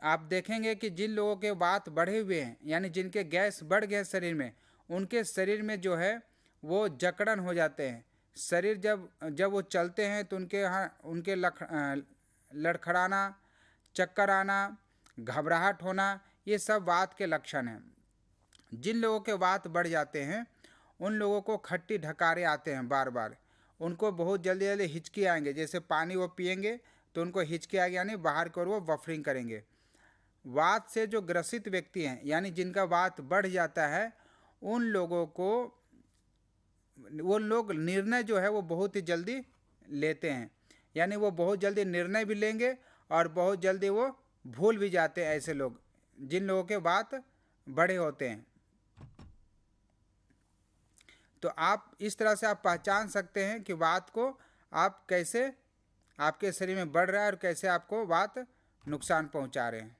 आप देखेंगे कि जिन लोगों के वात बढ़े हुए हैं, यानी जिनके गैस बढ़ गए शरीर में, उनके शरीर में जो है वो जकड़न हो जाते हैं। शरीर जब वो चलते हैं तो उनके यहाँ उनके लड़खड़ाना, चक्कर आना, घबराहट होना, ये सब वात के लक्षण हैं। जिन लोगों के वात बढ़ जाते हैं उन लोगों को खट्टी ढकारे आते हैं बार बार, उनको बहुत जल्दी जल्दी हिचकी आएंगे। जैसे पानी वो पिएंगे तो उनको हिचकी आएगी, यानी बाहर की ओर वो बफरिंग करेंगे। वात से जो ग्रसित व्यक्ति हैं, यानी जिनका वात बढ़ जाता है, उन लोगों को वो लोग निर्णय जो है वो बहुत ही जल्दी लेते हैं, यानी वो बहुत जल्दी निर्णय भी लेंगे और बहुत जल्दी वो भूल भी जाते हैं। ऐसे लोग, जिन लोगों के वात बड़े होते हैं, तो आप इस तरह से आप पहचान सकते हैं कि वात को आप कैसे आपके शरीर में बढ़ रहा है और कैसे आपको वात नुकसान पहुंचा रहे हैं।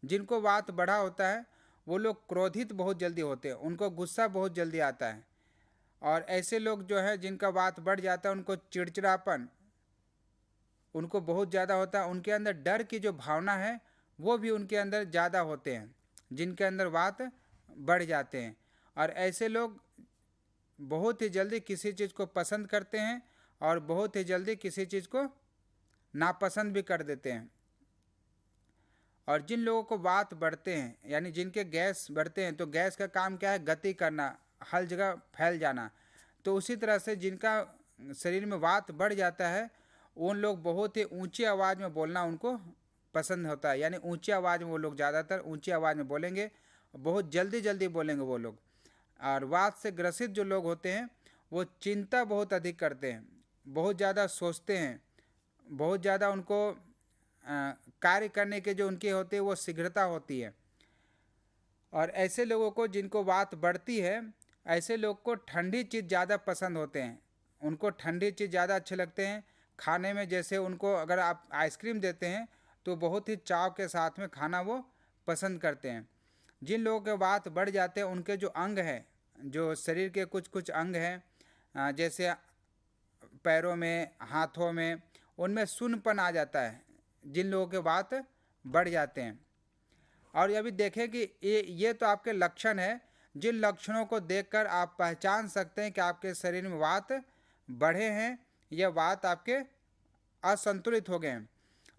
जिनको वात बढ़ा होता है वो लोग क्रोधित बहुत जल्दी होते हैं, उनको गुस्सा बहुत जल्दी आता है। और ऐसे लोग जो है जिनका वात बढ़ जाता है उनको चिड़चिड़ापन उनको बहुत ज़्यादा होता है। उनके अंदर डर की जो भावना है वो भी उनके अंदर ज़्यादा होते हैं, जिनके अंदर वात बढ़ जाते हैं। और ऐसे लोग बहुत ही जल्दी किसी चीज़ को पसंद करते हैं और बहुत ही जल्दी किसी चीज़ को नापसंद भी कर देते हैं। और जिन लोगों को वात बढ़ते हैं, यानी जिनके गैस बढ़ते हैं, तो गैस का काम क्या है, गति करना, हर जगह फैल जाना। तो उसी तरह से जिनका शरीर में वात बढ़ जाता है उन लोग बहुत ही ऊंची आवाज़ में बोलना उनको पसंद होता है, यानी ऊंची आवाज़ में वो लोग ज़्यादातर ऊंची आवाज़ में बोलेंगे, बहुत जल्दी जल्दी बोलेंगे वो लोग। और वात से ग्रसित जो लोग होते हैं वो चिंता बहुत अधिक करते हैं, बहुत ज़्यादा सोचते हैं, बहुत ज़्यादा उनको कार्य करने के जो उनके होते हैं वो शीघ्रता होती है। और ऐसे लोगों को जिनको वात बढ़ती है, ऐसे लोग को ठंडी चीज़ ज़्यादा पसंद होते हैं, उनको ठंडी चीज़ ज़्यादा अच्छे लगते हैं खाने में। जैसे उनको अगर आप आइसक्रीम देते हैं तो बहुत ही चाव के साथ में खाना वो पसंद करते हैं। जिन लोगों के वात बढ़ जाते हैं उनके जो अंग हैं, जो शरीर के कुछ कुछ अंग हैं, जैसे पैरों में, हाथों में, उनमें सुन्नपन आ जाता है जिन लोगों के वात बढ़ जाते हैं। और यह भी देखें कि ये तो आपके लक्षण है, जिन लक्षणों को देखकर आप पहचान सकते हैं कि आपके शरीर में वात बढ़े हैं या वात आपके असंतुलित हो गए हैं।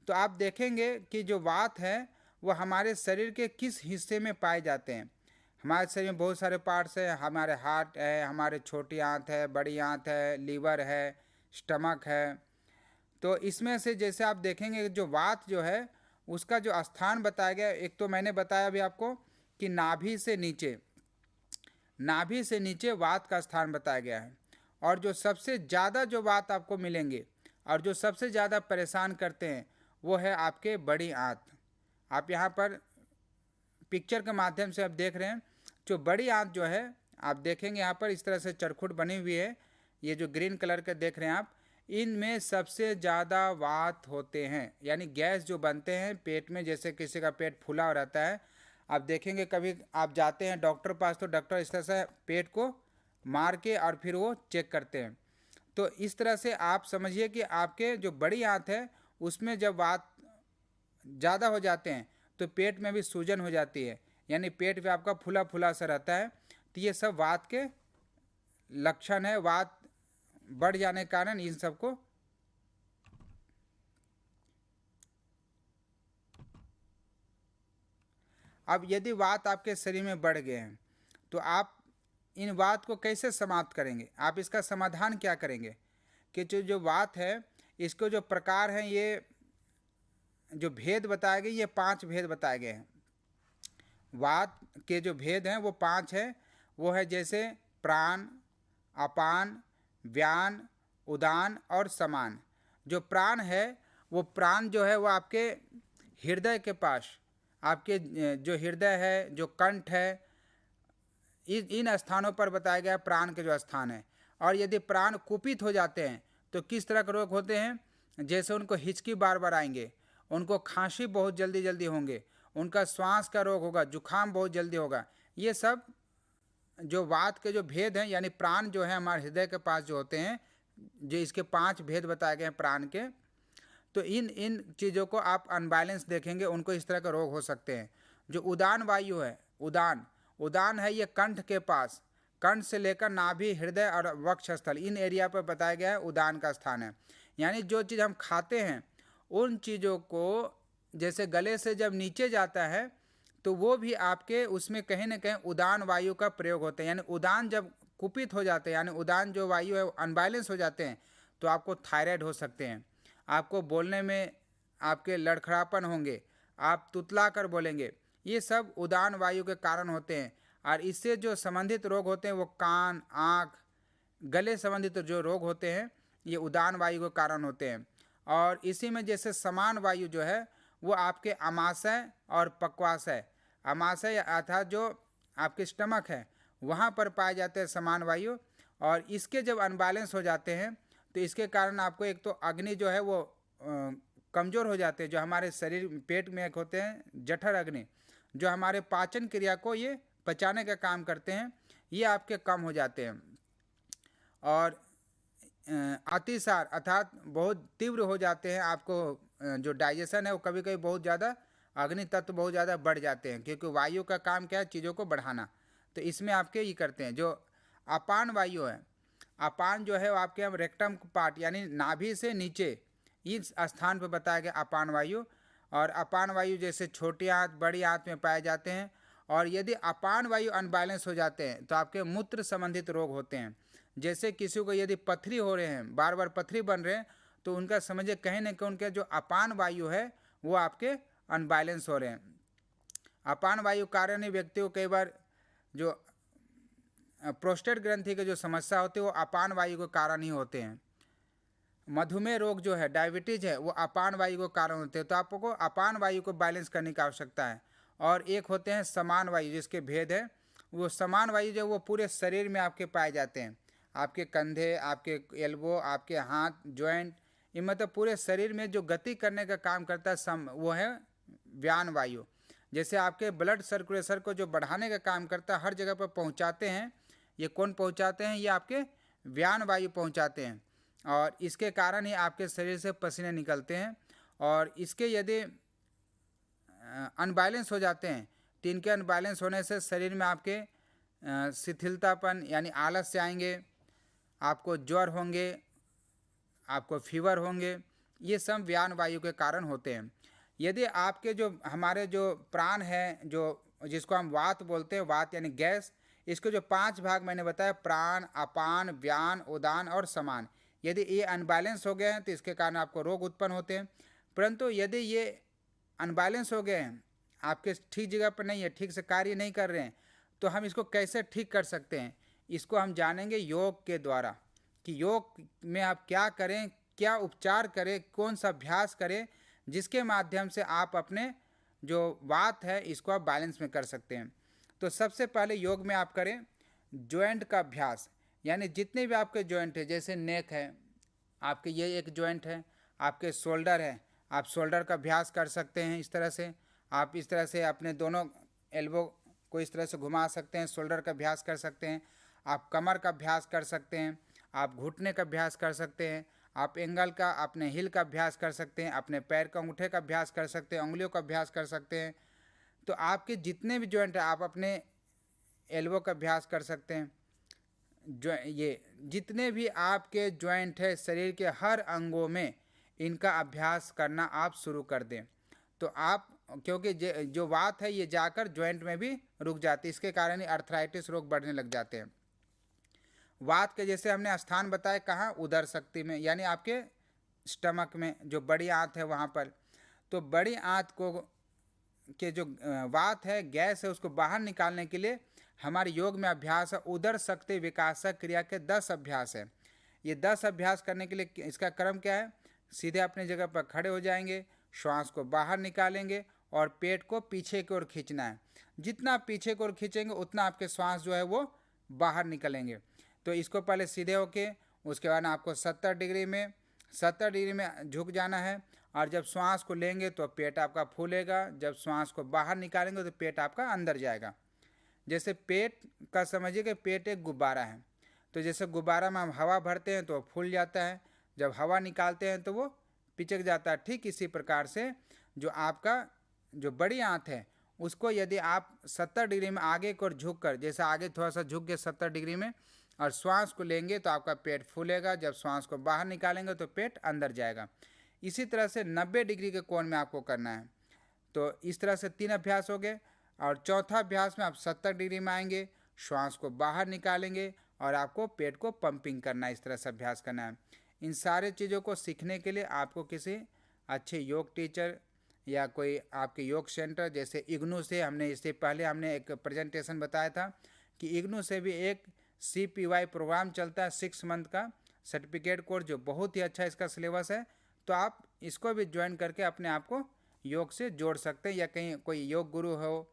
तो आप देखेंगे कि जो वात है वो हमारे शरीर के किस हिस्से में पाए जाते हैं। हमारे शरीर में बहुत सारे पार्ट्स हैं, हमारे हार्ट है, हमारे छोटी आंत है, बड़ी आंत है, लीवर है, स्टमक है। तो इसमें से जैसे आप देखेंगे जो वात जो है उसका जो स्थान बताया गया, एक तो मैंने बताया अभी आपको कि नाभि से नीचे वात का स्थान बताया गया है। और जो सबसे ज़्यादा जो वात आपको मिलेंगे और जो सबसे ज़्यादा परेशान करते हैं वो है आपके बड़ी आंत। आप यहाँ पर पिक्चर के माध्यम से आप देख रहे हैं, जो बड़ी आंत जो है आप देखेंगे यहाँ पर इस तरह से चरखुट बनी हुई है, ये जो ग्रीन कलर के देख रहे हैं आप, इनमें सबसे ज़्यादा वात होते हैं, यानी गैस जो बनते हैं पेट में। जैसे किसी का पेट फूला रहता है, आप देखेंगे कभी आप जाते हैं डॉक्टर पास तो डॉक्टर इस तरह से पेट को मार के और फिर वो चेक करते हैं। तो इस तरह से आप समझिए कि आपके जो बड़ी आंत है उसमें जब वात ज़्यादा हो जाते हैं तो पेट में भी सूजन हो जाती है, यानी पेट भी आपका फूला फूला सा रहता है। तो ये सब वात के लक्षण है। वात बढ़ जाने के कारण इन सबको अब यदि वात आपके शरीर में बढ़ गए हैं तो आप इन वात को कैसे समाप्त करेंगे, आप इसका समाधान क्या करेंगे? कि जो वात है इसको जो प्रकार हैं, ये जो भेद बताए गए, ये 5 भेद बताए गए हैं। वात के जो भेद हैं वो 5 है। वो है जैसे प्राण, अपान, व्यान, उदान और समान। जो प्राण है वो प्राण जो है वो आपके हृदय के पास, आपके जो हृदय है, जो कंठ है, इन स्थानों पर बताया गया प्राण के जो स्थान है। और यदि प्राण कुपित हो जाते हैं तो किस तरह के रोग होते हैं? जैसे उनको हिचकी बार बार आएंगे, उनको खांसी बहुत जल्दी जल्दी होंगे, उनका श्वास का रोग होगा, जुखाम बहुत जल्दी होगा। ये सब जो वात के जो भेद हैं, यानी प्राण जो है हमारे हृदय के पास जो होते हैं, जो इसके 5 भेद बताए गए हैं प्राण के। तो इन चीज़ों को आप अनबैलेंस देखेंगे, उनको इस तरह के रोग हो सकते हैं। जो उदान वायु है, उदान है ये कंठ के पास, कंठ से लेकर नाभि, हृदय और वक्षस्थल, इन एरिया पर बताया गया है उदान का स्थान है। यानी जो चीज़ हम खाते हैं उन चीज़ों को जैसे गले से जब नीचे जाता है तो वो भी आपके उसमें कहीं ना कहीं उदान वायु का प्रयोग होता है। यानी उदान जब कुपित हो जाते हैं, यानी उदान जो वायु है अनबैलेंस हो जाते हैं, तो आपको थायराइड हो सकते हैं, आपको बोलने में आपके लड़खड़ापन होंगे, आप तुतला कर बोलेंगे। ये सब उदान वायु के कारण होते हैं। और इससे जो संबंधित रोग होते हैं वो कान, आँख, गले संबंधित जो रोग होते हैं ये उदान वायु के कारण होते हैं। और इसी में जैसे समान वायु जो है वो आपके अमाशय और पक्वाशय, अमाशय अर्थात जो आपके स्टमक है वहाँ पर पाए जाते हैं समान वायु। और इसके जब अनबैलेंस हो जाते हैं तो इसके कारण आपको एक तो अग्नि जो है वो कमज़ोर हो जाते हैं। जो हमारे शरीर पेट में एक होते हैं जठर अग्नि, जो हमारे पाचन क्रिया को ये पचाने का काम करते हैं, ये आपके कम हो जाते हैं। और अतिसार अर्थात बहुत तीव्र हो जाते हैं, आपको जो डाइजेशन है वो कभी कभी बहुत ज़्यादा अग्नि तत्व बहुत ज़्यादा बढ़ जाते हैं, क्योंकि वायु का काम क्या है? चीज़ों को बढ़ाना। तो इसमें आपके ये करते हैं। जो अपान वायु है, अपान जो है वो आपके हम रेक्टम पार्ट यानी नाभि से नीचे इस स्थान पर बताया गया अपान वायु। और अपान वायु जैसे छोटी आंत, बड़ी आंत में पाए जाते हैं। और यदि अपान वायु अनबैलेंस हो जाते हैं तो आपके मूत्र संबंधित रोग होते हैं। जैसे किसी को यदि पथरी हो रहे हैं, बार बार पथरी बन रहे हैं, तो उनका समझिए कहीं ना कहीं उनके जो अपान वायु है वो आपके अनबैलेंस हो रहे हैं। अपान वायु कारण ही व्यक्ति को कई बार जो प्रोस्टेट ग्रंथि के जो समस्या होती है वो अपान वायु के कारण ही होते हैं। मधुमेह रोग जो है, डायबिटीज है, वो अपान वायु के कारण होते हैं। तो आपको अपान वायु को बैलेंस करने की आवश्यकता है। और एक होते हैं समान वायु, जिसके भेद है। वो समान वायु जो वो पूरे शरीर में आपके पाए जाते हैं, आपके कंधे, आपके एल्बो, आपके हाथ, जॉइंट, ये मतलब पूरे शरीर में जो गति करने का काम करता है वो है व्यान वायु। जैसे आपके ब्लड सर्कुलेशन को जो बढ़ाने का काम करता है, हर जगह पर पहुंचाते हैं, ये कौन पहुंचाते हैं? ये आपके व्यान वायु पहुंचाते हैं। और इसके कारण ही आपके शरीर से पसीने निकलते हैं। और इसके यदि अनबैलेंस हो जाते हैं तो इनके अनबैलेंस होने से शरीर में आपके शिथिलतापन यानी आलस से आएंगे, आपको ज्वर होंगे, आपको फीवर होंगे। ये सब व्यान वायु के कारण होते हैं। यदि आपके जो हमारे जो प्राण है, जो जिसको हम वात बोलते हैं, वात यानी गैस, इसके जो 5 भाग मैंने बताया, प्राण, अपान, व्यान, उदान और समान, यदि ये अनबैलेंस हो गए हैं तो इसके कारण आपको रोग उत्पन्न होते हैं। परंतु यदि ये अनबैलेंस हो गए हैं, आपके ठीक जगह पर नहीं है, ठीक से कार्य नहीं कर रहे हैं, तो हम इसको कैसे ठीक कर सकते हैं? इसको हम जानेंगे योग के द्वारा, कि योग में आप क्या करें, क्या उपचार करें, कौन सा अभ्यास करें, जिसके माध्यम से आप अपने जो वात है इसको आप बैलेंस में कर सकते हैं। तो सबसे पहले योग में आप करें जॉइंट का अभ्यास, यानी जितने भी आपके जॉइंट है, जैसे नेक है, आपके ये एक जॉइंट है, आपके शोल्डर है, आप शोल्डर का अभ्यास कर सकते हैं। इस तरह से आप इस तरह से अपने दोनों एल्बो को इस तरह से घुमा सकते हैं, शोल्डर का अभ्यास कर सकते हैं। आप कमर का अभ्यास कर सकते हैं, आप घुटने का अभ्यास कर सकते हैं, आप एंगल का, अपने हिल का अभ्यास कर सकते हैं, अपने पैर का अंगूठे का अभ्यास कर सकते हैं, उंगलियों का अभ्यास कर सकते हैं। तो आपके जितने भी जॉइंट है, आप अपने एल्बो का अभ्यास कर सकते हैं। जो ये जितने भी आपके जॉइंट है शरीर के हर अंगों में, इनका अभ्यास करना आप शुरू कर दें। तो आप, क्योंकि जो वात है ये जाकर जॉइंट में भी रुक जाती है, इसके कारण ही अर्थराइटिस रोग बढ़ने लग जाते हैं। वात के जैसे हमने स्थान बताए कहाँ? उदर शक्ति में, यानी आपके स्टमक में, जो बड़ी आंत है वहाँ पर। तो बड़ी आंत को के जो वात है, गैस है, उसको बाहर निकालने के लिए हमारे योग में अभ्यास है उदर शक्ति विकासक क्रिया के 10 अभ्यास है। ये 10 अभ्यास करने के लिए इसका क्रम क्या है? सीधे अपनी जगह पर खड़े हो जाएंगे, श्वास को बाहर निकालेंगे और पेट को पीछे की ओर खींचना है। जितना पीछे की ओर खींचेंगे उतना आपके श्वास जो है वो बाहर निकलेंगे। तो इसको पहले सीधे होके, उसके बाद आपको 70 डिग्री में झुक जाना है। और जब श्वास को लेंगे तो पेट आपका फूलेगा, जब श्वास को बाहर निकालेंगे तो पेट आपका अंदर जाएगा। जैसे पेट का समझिए कि पेट एक गुब्बारा है, तो जैसे गुब्बारा में हम हवा भरते हैं तो फूल जाता है, जब हवा निकालते हैं तो वो पिचक जाता है। ठीक इसी प्रकार से जो आपका जो बड़ी आंत है उसको यदि आप 70 डिग्री में आगे को झुक कर, जैसे आगे थोड़ा सा झुक के 70 डिग्री में, और श्वास को लेंगे तो आपका पेट फूलेगा, जब श्वास को बाहर निकालेंगे तो पेट अंदर जाएगा। इसी तरह से 90 डिग्री के कोण में आपको करना है। तो इस तरह से 3 अभ्यास हो गए। और चौथा अभ्यास में आप 70 डिग्री में आएंगे, श्वास को बाहर निकालेंगे और आपको पेट को पंपिंग करना है। इस तरह से अभ्यास करना है। इन सारे चीज़ों को सीखने के लिए आपको किसी अच्छे योग टीचर या कोई आपके योग सेंटर, जैसे इग्नू से, हमने इससे पहले हमने एक प्रेजेंटेशन बताया था कि इग्नू से भी एक CPY प्रोग्राम चलता है 6 मंथ का सर्टिफिकेट कोर्स, जो बहुत ही अच्छा इसका सिलेबस है। तो आप इसको भी ज्वाइन करके अपने आप को योग से जोड़ सकते हैं, या कहीं कोई योग गुरु हो,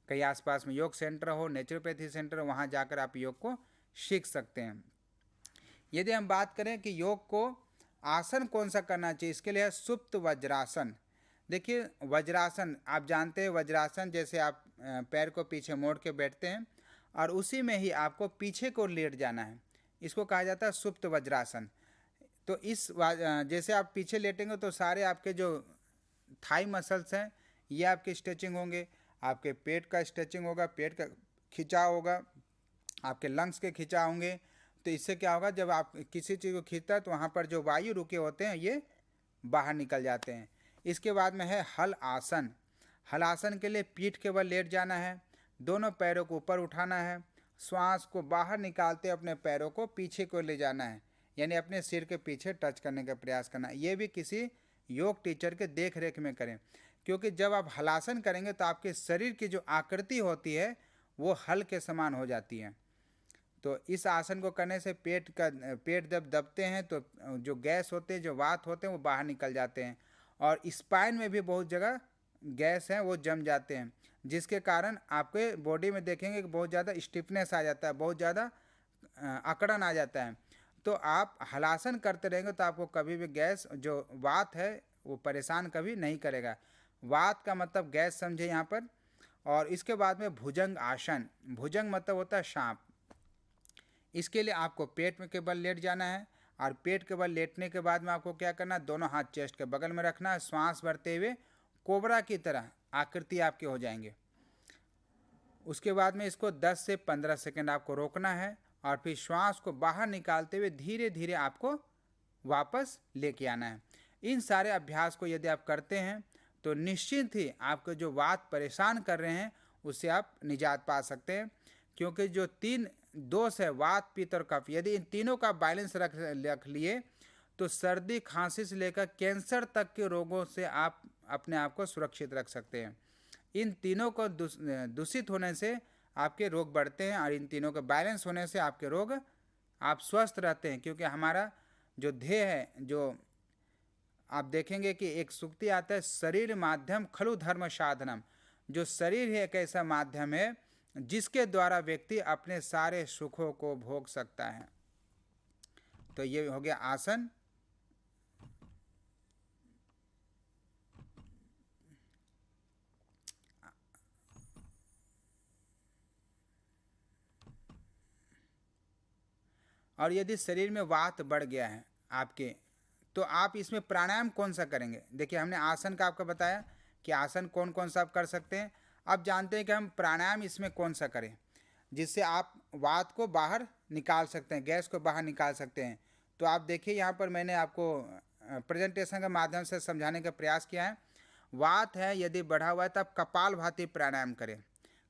कहीं आसपास में योग सेंटर हो, नेचुरोपैथी सेंटर हो, वहाँ जाकर आप योग को सीख सकते हैं। यदि हम बात करें कि योग को आसन कौन सा करना चाहिए, इसके लिए है सुप्त वज्रासन। देखिए वज्रासन आप जानते हैं, वज्रासन जैसे आप पैर को पीछे मोड़ के बैठते हैं और उसी में ही आपको पीछे को लेट जाना है, इसको कहा जाता है सुप्त वज्रासन। तो इस जैसे आप पीछे लेटेंगे तो सारे आपके जो थाई मसल्स हैं ये आपके स्ट्रेचिंग होंगे, आपके पेट का स्ट्रेचिंग होगा, पेट का खिंचाव होगा, आपके लंग्स के खिंचाव होंगे। तो इससे क्या होगा, जब आप किसी चीज़ को खींचता है तो वहाँ पर जो वायु रुके होते हैं ये बाहर निकल जाते हैं। इसके बाद में है हल आसन। हल आसन के लिए पीठ के बल लेट जाना है, दोनों पैरों को ऊपर उठाना है, श्वास को बाहर निकालते अपने पैरों को पीछे को ले जाना है, यानी अपने सिर के पीछे टच करने का प्रयास करना है। ये भी किसी योग टीचर के देख रेख में करें, क्योंकि जब आप हलासन करेंगे तो आपके शरीर की जो आकृति होती है वो हल के समान हो जाती है। तो इस आसन को करने से पेट जब दबते हैं तो जो गैस होते हैं, जो वात होते हैं, वो बाहर निकल जाते हैं, और स्पाइन में भी बहुत जगह गैस है वो जम जाते हैं, जिसके कारण आपके बॉडी में देखेंगे कि बहुत ज़्यादा स्टिफनेस आ जाता है, बहुत ज़्यादा अकड़न आ जाता है। तो आप हलासन करते रहेंगे तो आपको कभी भी गैस जो वात है वो परेशान कभी नहीं करेगा। वात का मतलब गैस समझे यहाँ पर। और इसके बाद में भुजंग आसन, भुजंग मतलब होता है सांप। इसके लिए आपको पेट में के बल लेट जाना है, और पेट के बल लेटने के बाद में आपको क्या करना है, दोनों हाथ चेस्ट के बगल में रखना है, श्वास भरते हुए कोबरा की तरह आकृति आपके हो जाएंगे। उसके बाद में इसको 10 से 15 सेकंड आपको रोकना है, और फिर श्वास को बाहर निकालते हुए धीरे धीरे आपको वापस लेके आना है। इन सारे अभ्यास को यदि आप करते हैं तो निश्चित ही आपको जो वात परेशान कर रहे हैं उससे आप निजात पा सकते हैं, क्योंकि जो 3 दोष है, वात पित्त और कफ, यदि इन तीनों का बैलेंस रख लिए तो सर्दी खांसी से लेकर कैंसर तक के रोगों से आप अपने आप को सुरक्षित रख सकते हैं। इन तीनों को दूषित होने से आपके रोग बढ़ते हैं, और इन तीनों का बैलेंस होने से आपके रोग आप स्वस्थ रहते हैं। क्योंकि हमारा जो ध्येय है, जो आप देखेंगे कि एक सूक्ति आता है, शरीर माध्यम खलु धर्म साधनम, जो शरीर है एक ऐसा माध्यम है जिसके द्वारा व्यक्ति अपने सारे सुखों को भोग सकता है। तो ये हो गया आसन। और यदि शरीर में वात बढ़ गया है आपके, तो आप इसमें प्राणायाम कौन सा करेंगे। देखिए, हमने आसन का आपको बताया कि आसन कौन कौन सा आप कर सकते हैं। अब जानते हैं कि हम प्राणायाम इसमें कौन सा करें जिससे आप वात को बाहर निकाल सकते हैं, गैस को बाहर निकाल सकते हैं। तो आप देखिए, यहाँ पर मैंने आपको प्रेजेंटेशन के माध्यम से समझाने का प्रयास किया है। वात है यदि बढ़ा हुआ है तो आप कपालभाति प्राणायाम करें।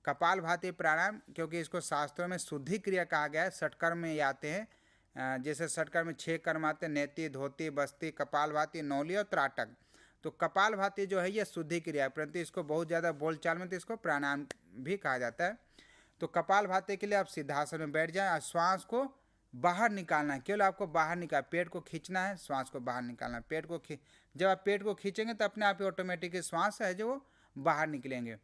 कपालभाति प्राणायाम, क्योंकि इसको शास्त्रों में शुद्धि क्रिया कहा गया है, षटकर्म में ये आते हैं। जैसे षटकर्म में 6 कर्म आते हैं, नेति, धोती, बस्ती, कपालभाति, नौली और त्राटक। तो कपालभाति जो है ये शुद्धि क्रिया है, परंतु इसको बहुत ज़्यादा बोलचाल में तो इसको प्राणायाम भी कहा जाता है। तो कपालभाति के लिए आप सिद्धासन में बैठ जाएं, और श्वास को बाहर निकालना है, केवल आपको बाहर निकाल, पेट को खींचना है, श्वास को बाहर निकालना है। पेट को जब आप पेट को खींचेंगे तो अपने आप ही ऑटोमेटिक श्वास है जो वो बाहर निकलेंगे।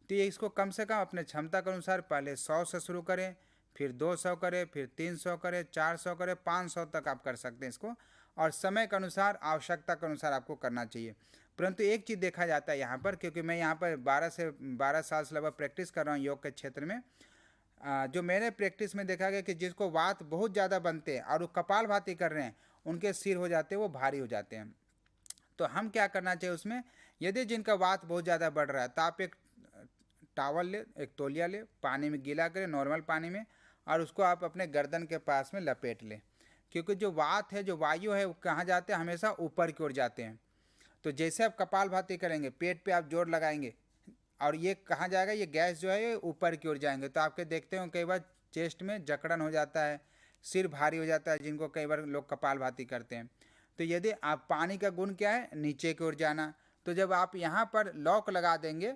तो ये इसको कम से कम अपने क्षमता के अनुसार पहले 100 से शुरू करें, फिर 200 करें, फिर 300 करें, 400 करें, 500 तक आप कर सकते हैं इसको, और समय के अनुसार, आवश्यकता के अनुसार आपको करना चाहिए। परंतु एक चीज़ देखा जाता है यहाँ पर, क्योंकि मैं यहाँ पर 12 साल से लगभग प्रैक्टिस कर रहा हूँ योग के क्षेत्र में, जो मैंने प्रैक्टिस में देखा गया कि जिसको वात बहुत ज़्यादा बनते हैं और वो कपालभाति कर रहे हैं, उनके सिर हो जाते हैं वो भारी हो जाते हैं। तो हम क्या करना चाहिए उसमें, यदि जिनका वात बहुत ज़्यादा बढ़ रहा है तो आप एक टावल ले, एक तौलिया ले, पानी में गीला करें, नॉर्मल पानी में, और उसको आप अपने गर्दन के पास में लपेट लें। क्योंकि जो वात है, जो वायु है, वो कहाँ जाते हैं, हमेशा ऊपर की ओर जाते हैं। तो जैसे आप कपालभाति करेंगे, पेट पे आप जोर लगाएंगे, और ये कहाँ जाएगा, ये गैस जो है ये ऊपर की ओर जाएंगे। तो आपके देखते हो कई बार चेस्ट में जकड़न हो जाता है, सिर भारी हो जाता है, जिनको कई बार लोग कपालभाति करते हैं। तो यदि आप, पानी का गुण क्या है, नीचे की ओर जाना। तो जब आप यहाँ पर लॉक लगा देंगे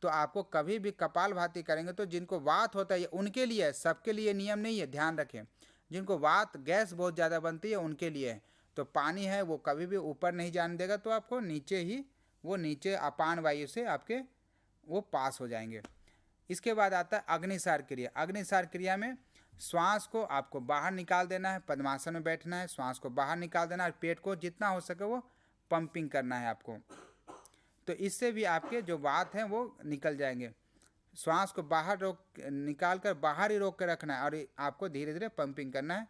तो आपको कभी भी कपालभाति करेंगे तो जिनको वात होता है उनके लिए है, सबके लिए नियम नहीं है, ध्यान रखें। जिनको वात, गैस बहुत ज़्यादा बनती है उनके लिए है। तो पानी है वो कभी भी ऊपर नहीं जाने देगा, तो आपको नीचे ही, वो नीचे अपान वायु से आपके वो पास हो जाएंगे। इसके बाद आता है अग्निसार क्रिया। अग्निसार क्रिया में श्वास को आपको बाहर निकाल देना है, पद्मासन में बैठना है, श्वास को बाहर निकाल देना है, और पेट को जितना हो सके वो पंपिंग करना है आपको। तो इससे भी आपके जो वात हैं वो निकल जाएंगे। श्वास को बाहर निकाल कर बाहर ही रोक के रखना है, और आपको धीरे धीरे पंपिंग करना है।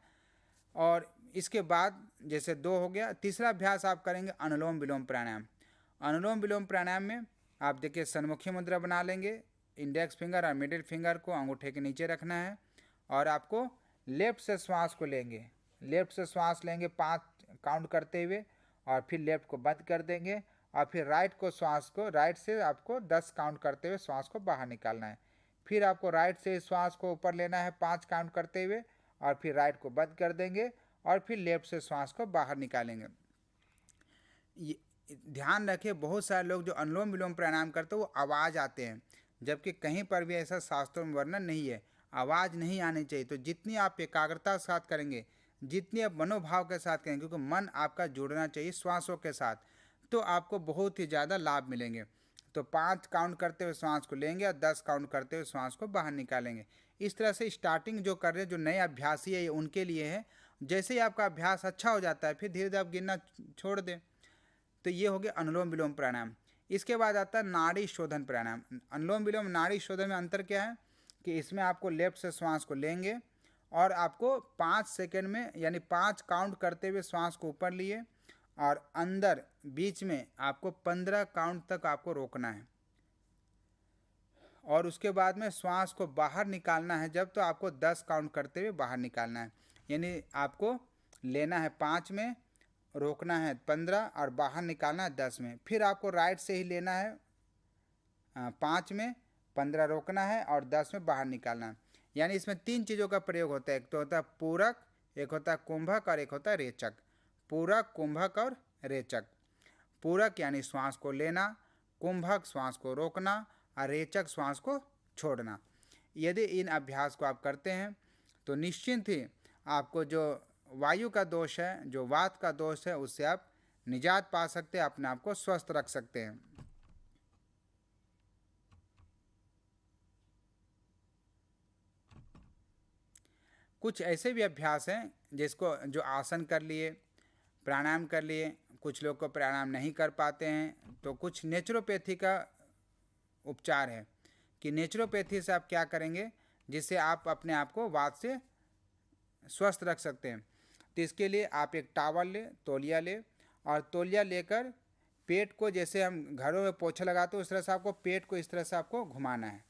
और इसके बाद जैसे 2 हो गया, तीसरा अभ्यास आप करेंगे अनुलोम विलोम प्राणायाम। अनुलोम विलोम प्राणायाम में आप देखिए सन्मुखी मुद्रा बना लेंगे, इंडेक्स फिंगर और मिडिल फिंगर को अंगूठे के नीचे रखना है, और आपको लेफ्ट से श्वास को लेंगे, लेफ्ट से श्वास लेंगे 5 काउंट करते हुए, और फिर लेफ्ट को बंद कर देंगे, और फिर राइट को, श्वास को राइट से आपको 10 काउंट करते हुए श्वास को बाहर निकालना है। फिर आपको राइट से श्वास को ऊपर लेना है 5 काउंट करते हुए, और फिर राइट को बंद कर देंगे और फिर लेफ्ट से श्वास को बाहर निकालेंगे। ध्यान रखिए, बहुत सारे लोग जो अनुलोम विलोम प्राणायाम करते हैं वो आवाज़ आते हैं, जबकि कहीं पर भी ऐसा शास्त्रों में वर्णन नहीं है। आवाज़ नहीं आनी चाहिए। तो जितनी आप एकाग्रता के साथ करेंगे, जितनी आप मनोभाव के साथ करेंगे, क्योंकि मन आपका जुड़ना चाहिए श्वासों के साथ, तो आपको बहुत ही ज़्यादा लाभ मिलेंगे। तो 5 काउंट करते हुए श्वास को लेंगे और 10 काउंट करते हुए श्वास को बाहर निकालेंगे। इस तरह से स्टार्टिंग जो कर रहे हैं, जो नए अभ्यासी है, ये उनके लिए है। जैसे ही आपका अभ्यास अच्छा हो जाता है, फिर धीरे धीरे आप गिनना छोड़ दें। तो ये हो गया अनुलोम विलोम प्राणायाम। इसके बाद आता है नाड़ी शोधन प्राणायाम। अनुलोम विलोम नाड़ी शोधन में अंतर क्या है कि इसमें आपको लेफ्ट से श्वास को लेंगे और आपको 5 सेकेंड में, यानी 5 काउंट करते हुए श्वास को ऊपर लिए और अंदर बीच में आपको 15 काउंट तक आपको रोकना है, और उसके बाद में श्वास को बाहर निकालना है जब, तो आपको 10 काउंट करते हुए बाहर निकालना है। यानी आपको लेना है 5 में, रोकना है 15 और बाहर निकालना है 10 में। फिर आपको राइट से ही लेना है 5 में, 15 रोकना है और 10 में बाहर निकालना है। यानी इसमें 3 चीज़ों का प्रयोग होता है। एक तो होता है पूरक, एक होता है कुंभक और एक होता है रेचक। पूरक, कुंभक और रेचक। पूरक यानी श्वास को लेना, कुंभक श्वास को रोकना और रेचक श्वास को छोड़ना। यदि इन अभ्यास को आप करते हैं तो निश्चिंत ही आपको जो वायु का दोष है, जो वात का दोष है, उससे आप निजात पा सकते हैं, अपने आप को स्वस्थ रख सकते हैं। कुछ ऐसे भी अभ्यास हैं जिसको, जो आसन कर लिए, प्राणायाम कर लिए, कुछ लोग को प्राणायाम नहीं कर पाते हैं, तो कुछ नेचुरोपैथी का उपचार है कि नेचुरोपैथी से आप क्या करेंगे जिससे आप अपने आप को वात से स्वस्थ रख सकते हैं। तो इसके लिए आप एक टावल ले, तौलिया ले, और तौलिया लेकर पेट को, जैसे हम घरों में पोछा लगाते हैं उस तरह से आपको पेट को इस तरह से आपको घुमाना है,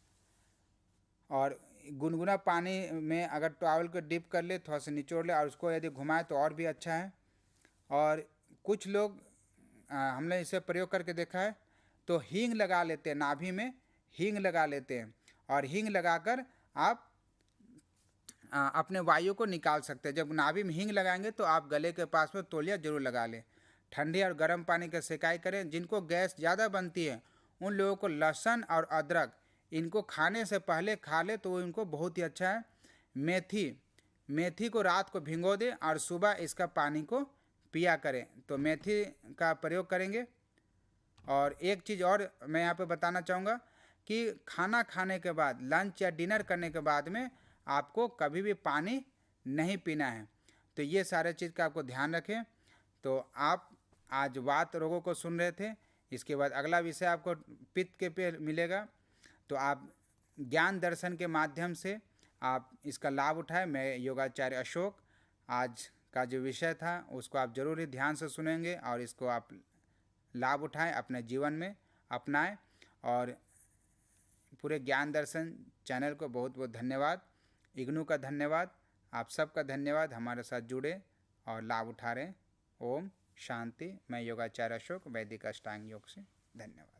और गुनगुना पानी में अगर टॉवल को डिप कर ले, थोड़ा सा निचोड़ ले और उसको यदि घुमाए तो और भी अच्छा है। और कुछ लोग हमने इसे प्रयोग करके देखा है, तो हींग लगा लेते हैं, नाभि में हींग लगा लेते हैं, और हींग लगाकर आप अपने वायु को निकाल सकते हैं। जब नाभि में हींग लगाएंगे तो आप गले के पास में तौलिया जरूर लगा लें। ठंडे और गर्म पानी का सेकाई करें। जिनको गैस ज़्यादा बनती है उन लोगों को लहसुन और अदरक इनको खाने से पहले खा ले तो इनको बहुत ही अच्छा है। मेथी को रात को भिगो दें और सुबह इसका पानी को पिया करें, तो मेथी का प्रयोग करेंगे। और एक चीज़ और मैं यहाँ पे बताना चाहूँगा कि खाना खाने के बाद, लंच या डिनर करने के बाद में आपको कभी भी पानी नहीं पीना है। तो ये सारे चीज़ का आपको ध्यान रखें। तो आप आज वात रोगों को सुन रहे थे। इसके बाद अगला विषय आपको पित्त के पे मिलेगा, तो आप ज्ञान दर्शन के माध्यम से आप इसका लाभ उठाएं। मैं योगाचार्य अशोक, आज का जो विषय था उसको आप जरूर ही ध्यान से सुनेंगे और इसको आप लाभ उठाएं, अपने जीवन में अपनाएं। और पूरे ज्ञान दर्शन चैनल को बहुत बहुत धन्यवाद। इग्नू का धन्यवाद, आप सबका धन्यवाद, हमारे साथ जुड़े और लाभ उठा रहे हैं। ओम शांति। मैं योगाचार्य अशोक, वैदिक अष्टांग योग से। धन्यवाद।